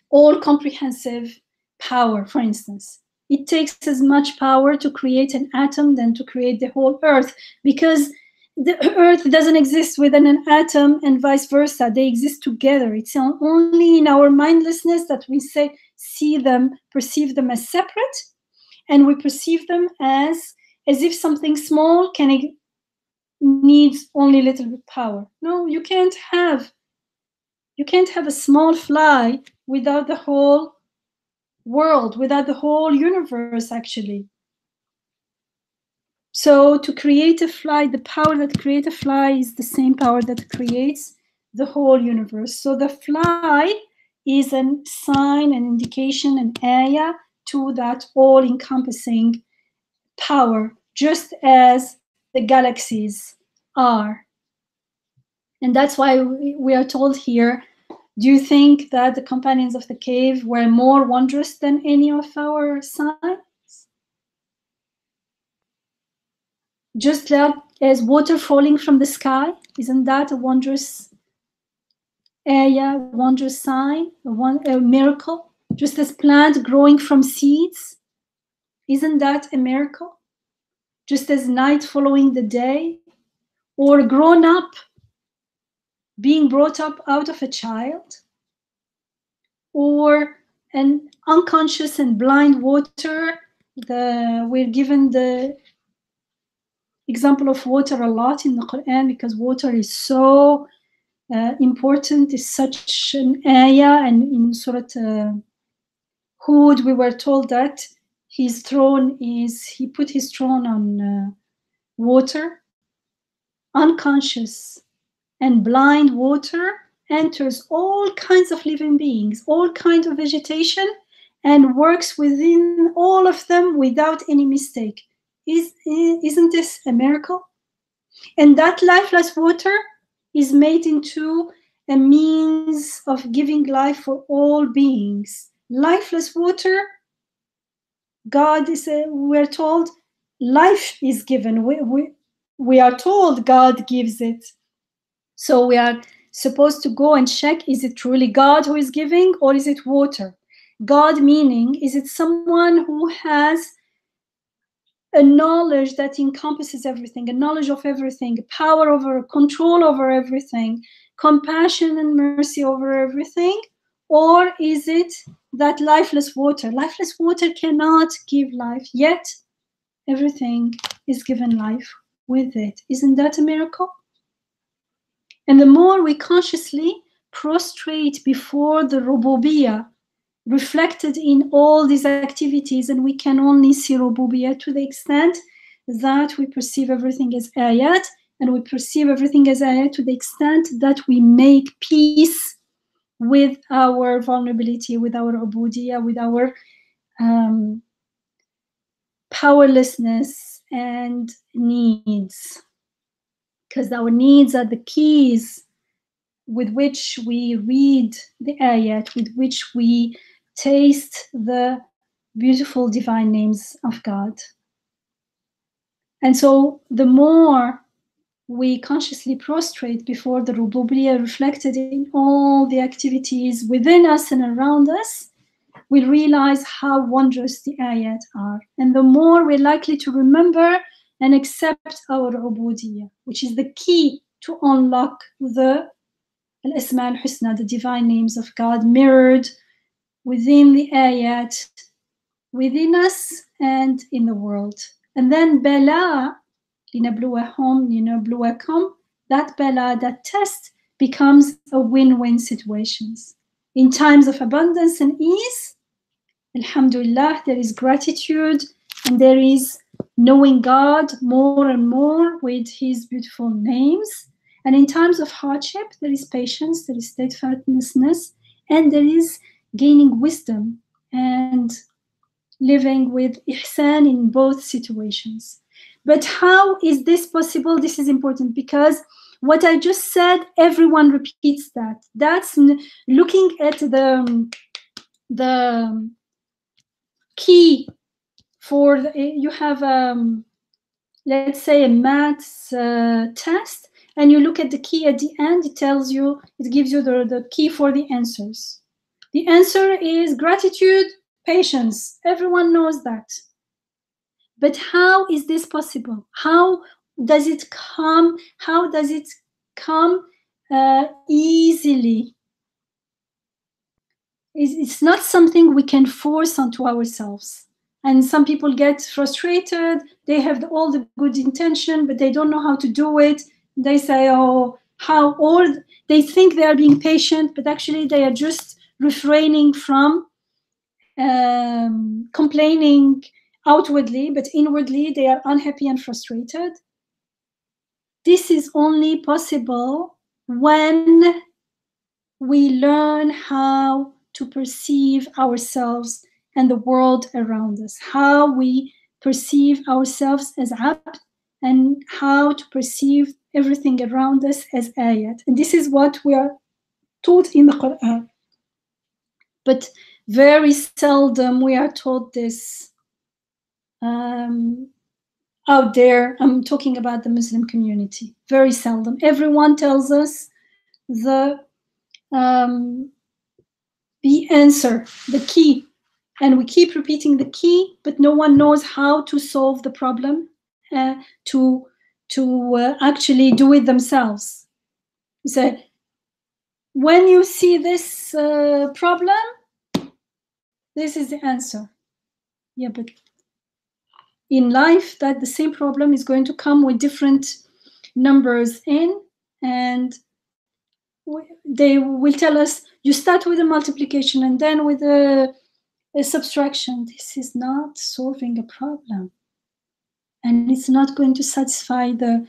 all comprehensive power. For instance, it takes as much power to create an atom than to create the whole earth, because the earth doesn't exist within an atom and vice versa. They exist together. It's only in our mindlessness that we see them, perceive them as separate, and we perceive them as if something small needs only a little bit power. No, you can't have a small fly without the whole world, without the whole universe, actually. So to create a fly, the power that creates a fly is the same power that creates the whole universe. So the fly is a sign, an indication, an ayah to that all-encompassing power, just as the galaxies are. And that's why we are told here, do you think that the companions of the cave were more wondrous than any of our signs? Just like as water falling from the sky, isn't that a wondrous ayah, wondrous sign, a miracle? Just as plant growing from seeds, isn't that a miracle? Just as night following the day, or grown up being brought up out of a child, or an unconscious and blind water. We're given the example of water a lot in the Quran because water is so important. It's such an ayah, and in Surah Hud we were told that he put his throne on water. Unconscious and blind water enters all kinds of living beings, all kinds of vegetation, and works within all of them without any mistake. Isn't this a miracle? And that lifeless water is made into a means of giving life for all beings. Lifeless water, we're told, life is given. We are told God gives it. So we are supposed to go and check, is it truly God who is giving, or is it water? God meaning, is it someone who has a knowledge that encompasses everything, a knowledge of everything, power over, control over everything, compassion and mercy over everything? Or is it that lifeless water? Lifeless water cannot give life, yet everything is given life with it. Isn't that a miracle? And the more we consciously prostrate before the rububiyyah reflected in all these activities, and we can only see rububiyyah to the extent that we perceive everything as ayat, and we perceive everything as ayat to the extent that we make peace with our vulnerability, with our ubudiyyah, with our powerlessness and needs. Because our needs are the keys with which we read the ayat, with which we taste the beautiful divine names of God. And so the more we consciously prostrate before the rububiyyah reflected in all the activities within us and around us, we realize how wondrous the ayat are. And the more we're likely to remember and accept our ubudiyyah, which is the key to unlock the al-Asma al-Husna, the divine names of God mirrored within the ayat, within us and in the world. And then bala, linabluwakum, that bala, that test becomes a win-win situations. In times of abundance and ease, alhamdulillah, there is gratitude and there is knowing God more and more with his beautiful names. And in times of hardship, there is patience, there is steadfastness, and there is gaining wisdom and living with ihsan in both situations. But how is this possible? This is important because what I just said, everyone repeats that. That's looking at the key for you have let's say a maths test, and you look at the key at the end. It tells you, it gives you the key for the answers. The answer is gratitude, patience. Everyone knows that. But how is this possible? How does it come? How does it come easily? It's not something we can force onto ourselves. And some people get frustrated. They have all the good intention, but they don't know how to do it. They say, oh, how? Or they think they are being patient, but actually they are just refraining from complaining outwardly, but inwardly they are unhappy and frustrated. This is only possible when we learn how to perceive ourselves and the world around us, how we perceive ourselves as abd, and how to perceive everything around us as ayat. And this is what we are taught in the Quran. But very seldom we are taught this out there. I'm talking about the Muslim community. Very seldom. Everyone tells us the answer, the key, and we keep repeating the key, but no one knows how to solve the problem, to actually do it themselves. So when you see this problem, this is the answer. Yeah, but in life, that the same problem is going to come with different numbers in, and they will tell us, you start with a multiplication and then with a subtraction. This is not solving a problem, and it's not going to satisfy the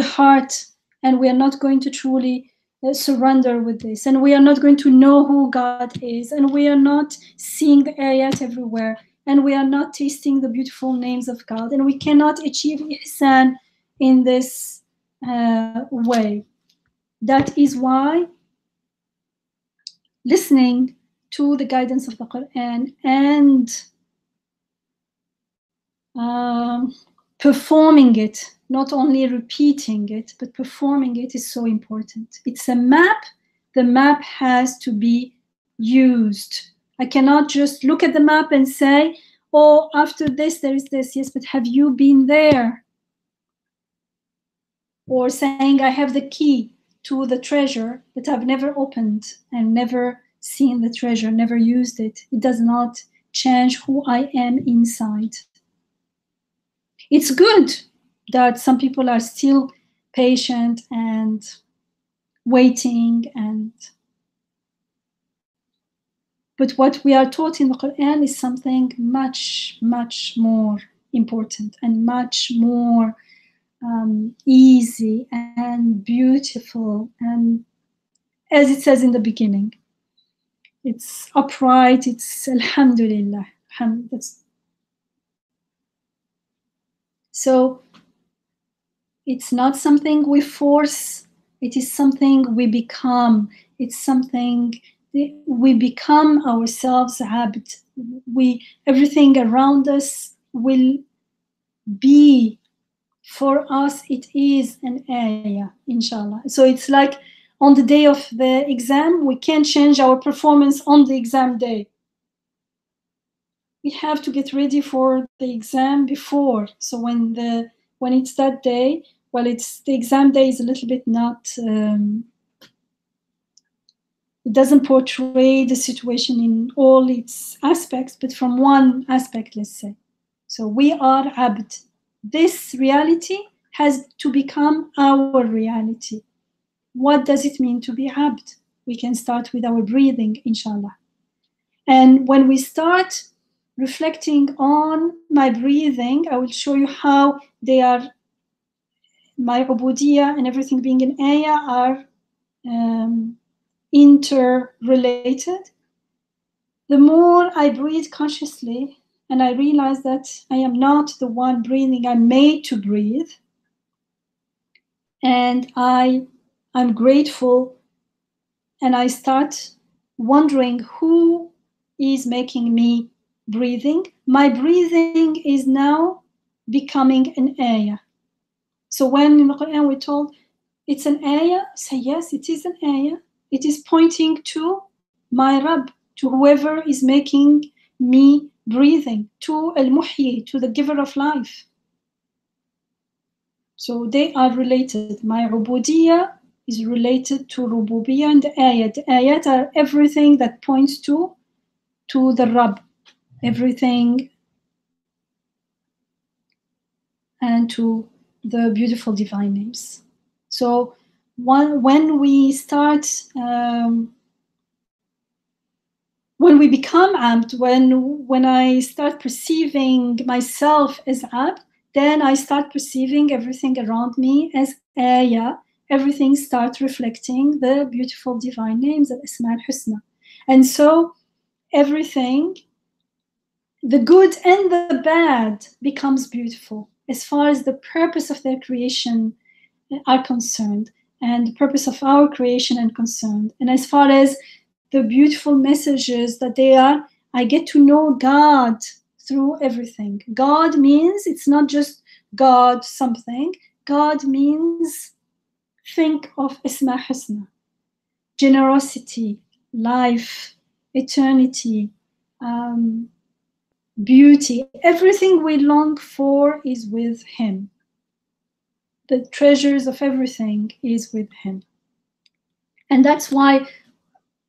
heart, and we are not going to truly surrender with this, and we are not going to know who God is, and we are not seeing the ayat everywhere, and we are not tasting the beautiful names of God, and we cannot achieve ihsan in this way. That is why listening to the guidance of the Quran and performing it, not only repeating it, but performing it, is so important. It's a map. The map has to be used. I cannot just look at the map and say, oh, after this, there is this. Yes, but have you been there? Or saying, I have the key to the treasure, but I've never opened and never seen the treasure, never used it. It does not change who I am inside. It's good that some people are still patient and waiting, but what we are taught in the Quran is something much, much more important and much more easy and beautiful, and as it says in the beginning, it's upright, it's alhamdulillah. So it's not something we force, it is something we become. It's something we become ourselves abd. Everything around us will be, for us, it is an ayah, inshallah. So it's like on the day of the exam, we can't change our performance on the exam day. We have to get ready for the exam before. So when it's that day, well, it's the exam day is a little bit not, it doesn't portray the situation in all its aspects, but from one aspect, let's say. So we are abd. This reality has to become our reality. What does it mean to be abd? We can start with our breathing, inshallah. And when we start reflecting on my breathing, I will show you how they are, my ubudiyya and everything being an ayah are interrelated. The more I breathe consciously and I realize that I am not the one breathing, I'm made to breathe, and I'm grateful, and I start wondering who is making me breathing. My breathing is now becoming an ayah. So when in the Quran we're told it's an ayah, say yes, it is an ayah. It is pointing to my Rabb, to whoever is making me breathing, to al-Muhyi, to the giver of life. So they are related. My ubudiyya is related to rububiyya and the ayat. The ayat are everything that points to the Rabb, everything, and to the beautiful divine names. So when we start, when we become abd, when I start perceiving myself as abd, then I start perceiving everything around me as ayah. Everything starts reflecting the beautiful divine names of Asma al-Husna. And so everything, the good and the bad, becomes beautiful as far as the purpose of their creation are concerned, and the purpose of our creation and concerned. And as far as the beautiful messages that they are, I get to know God through everything. God means it's not just God something. God means, think of Isma Husna, generosity, life, eternity, beauty. Everything we long for is with Him. The treasures of everything is with Him. And that's why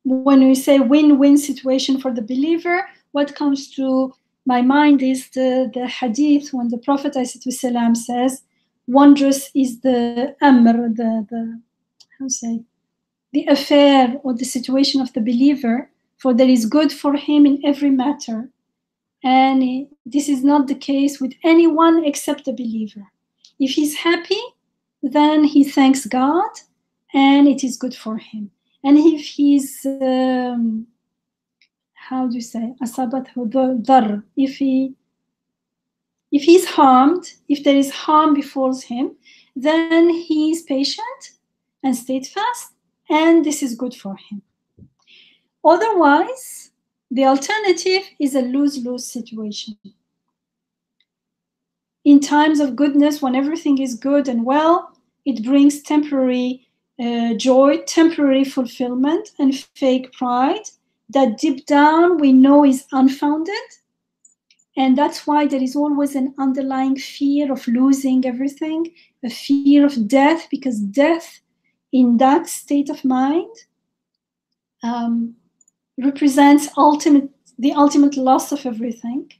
when we say win-win situation for the believer, what comes to my mind is the hadith when the Prophet ﷺ says, wondrous is the amr, the affair or the situation of the believer, for there is good for him in every matter. And this is not the case with anyone except the believer. If he's happy, then he thanks God and it is good for him. And if he's, how do you say, if he's harmed, if there is harm befalls him, then he is patient and steadfast, and this is good for him. Otherwise, the alternative is a lose-lose situation. In times of goodness, when everything is good and well, it brings temporary joy, temporary fulfillment, and fake pride that deep down we know is unfounded. And that's why there is always an underlying fear of losing everything, a fear of death, because death in that state of mind represents the ultimate loss of everything.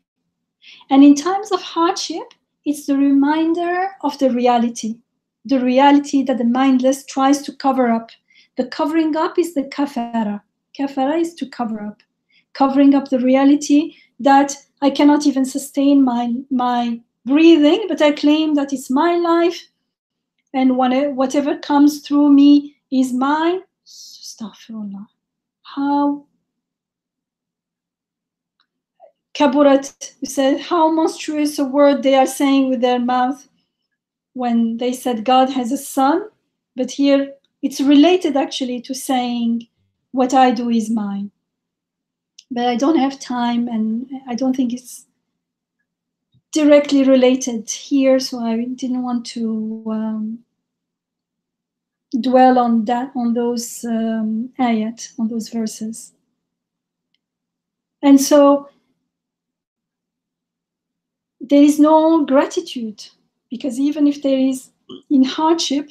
And in times of hardship, it's the reminder of the reality that the mindless tries to cover up. The covering up is the kafara. Kafara is to cover up, covering up the reality that I cannot even sustain my breathing, but I claim that it's my life, and whatever comes through me is mine. Astaghfirullah. How kaburat, you said, how monstrous a word they are saying with their mouth when they said God has a son, but here it's related actually to saying what I do is mine. But I don't have time, and I don't think it's directly related here, so I didn't want to dwell on those ayat, on those verses. And so there is no gratitude, because even if there is in hardship,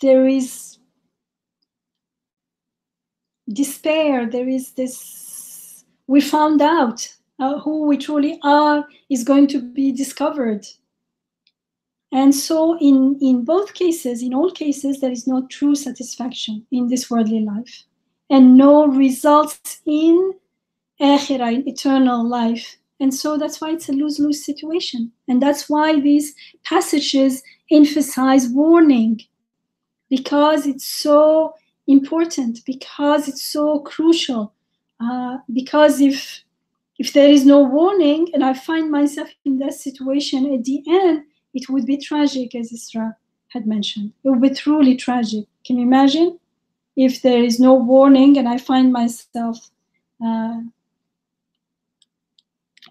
there is despair, there is this, we found out who we truly are is going to be discovered. And so in both cases, in all cases, there is no true satisfaction in this worldly life and no results in akhirah, in eternal life. And so that's why it's a lose-lose situation. And that's why these passages emphasize warning, because it's so important, because it's so crucial, because if there is no warning and I find myself in that situation at the end, it would be tragic, as Isra had mentioned. It would be truly tragic. Can you imagine if there is no warning and I find myself,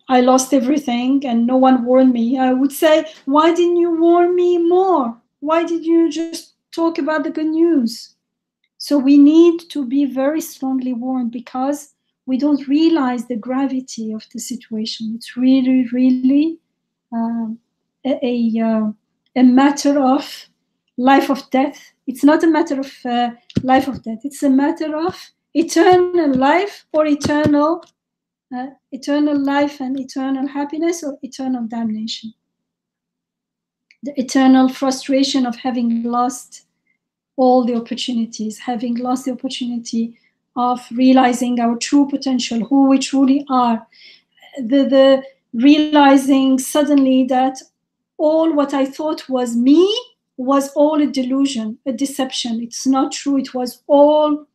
I lost everything and no one warned me? I would say, why didn't you warn me more? Why did you just talk about the good news? So we need to be very strongly warned, because we don't realize the gravity of the situation. It's really, really a matter of life or death. It's not a matter of life or death. It's a matter of eternal life or eternal life and eternal happiness, or eternal damnation. The eternal frustration of having lost all the opportunities, having lost the opportunity of realizing our true potential, who we truly are. The realizing suddenly that all what I thought was me was all a delusion, a deception. It's not true. It was all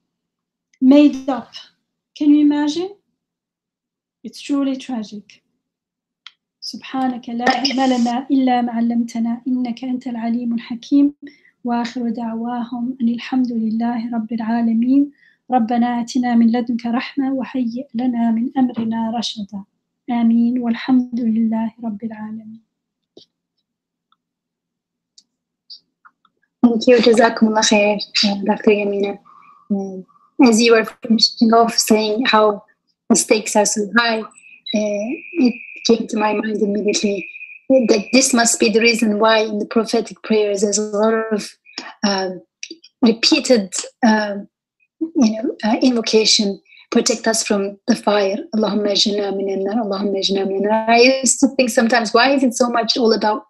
made up. Can you imagine? It's truly tragic. سبحانك لا علم لنا إلا ما علمتنا إنك أنت العليم الحكيم وآخر دعواهم أن الحمد لله رب العالمين ربنا آتنا من لدنك رحمة وهيئ لنا من أمرنا رشدا آمين والحمد لله رب العالمين. Thank you. Jazakumullah khair, Dr. Yamina. As you were finishing off saying how the stakes are so high, it came to my mind immediately that this must be the reason why in the prophetic prayers there's a lot of repeated invocation, protect us from the fire. Allahumma ajna minan nar, Allahumma ajna minan nar. I used to think sometimes, why is it so much all about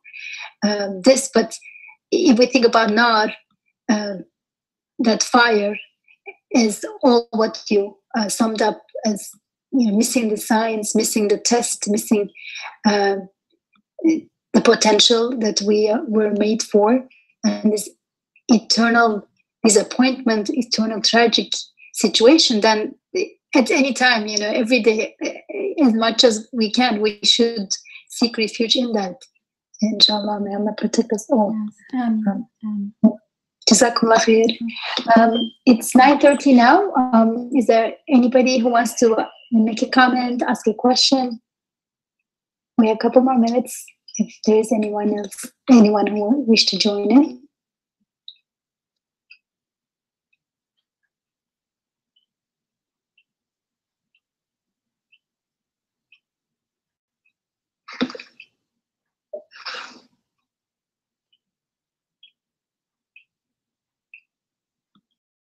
this? But if we think about nar, that fire is all what you summed up as, missing the science, missing the test, missing the potential that we were made for, and this eternal disappointment, eternal tragic situation. Then at any time, every day, as much as we can, we should seek refuge in that. Inshallah, may Allah protect us all. Jazakumullah khair. It's 9:30 now. Is there anybody who wants to make a comment, ask a question? We have a couple more minutes if there is anyone who wish to join in.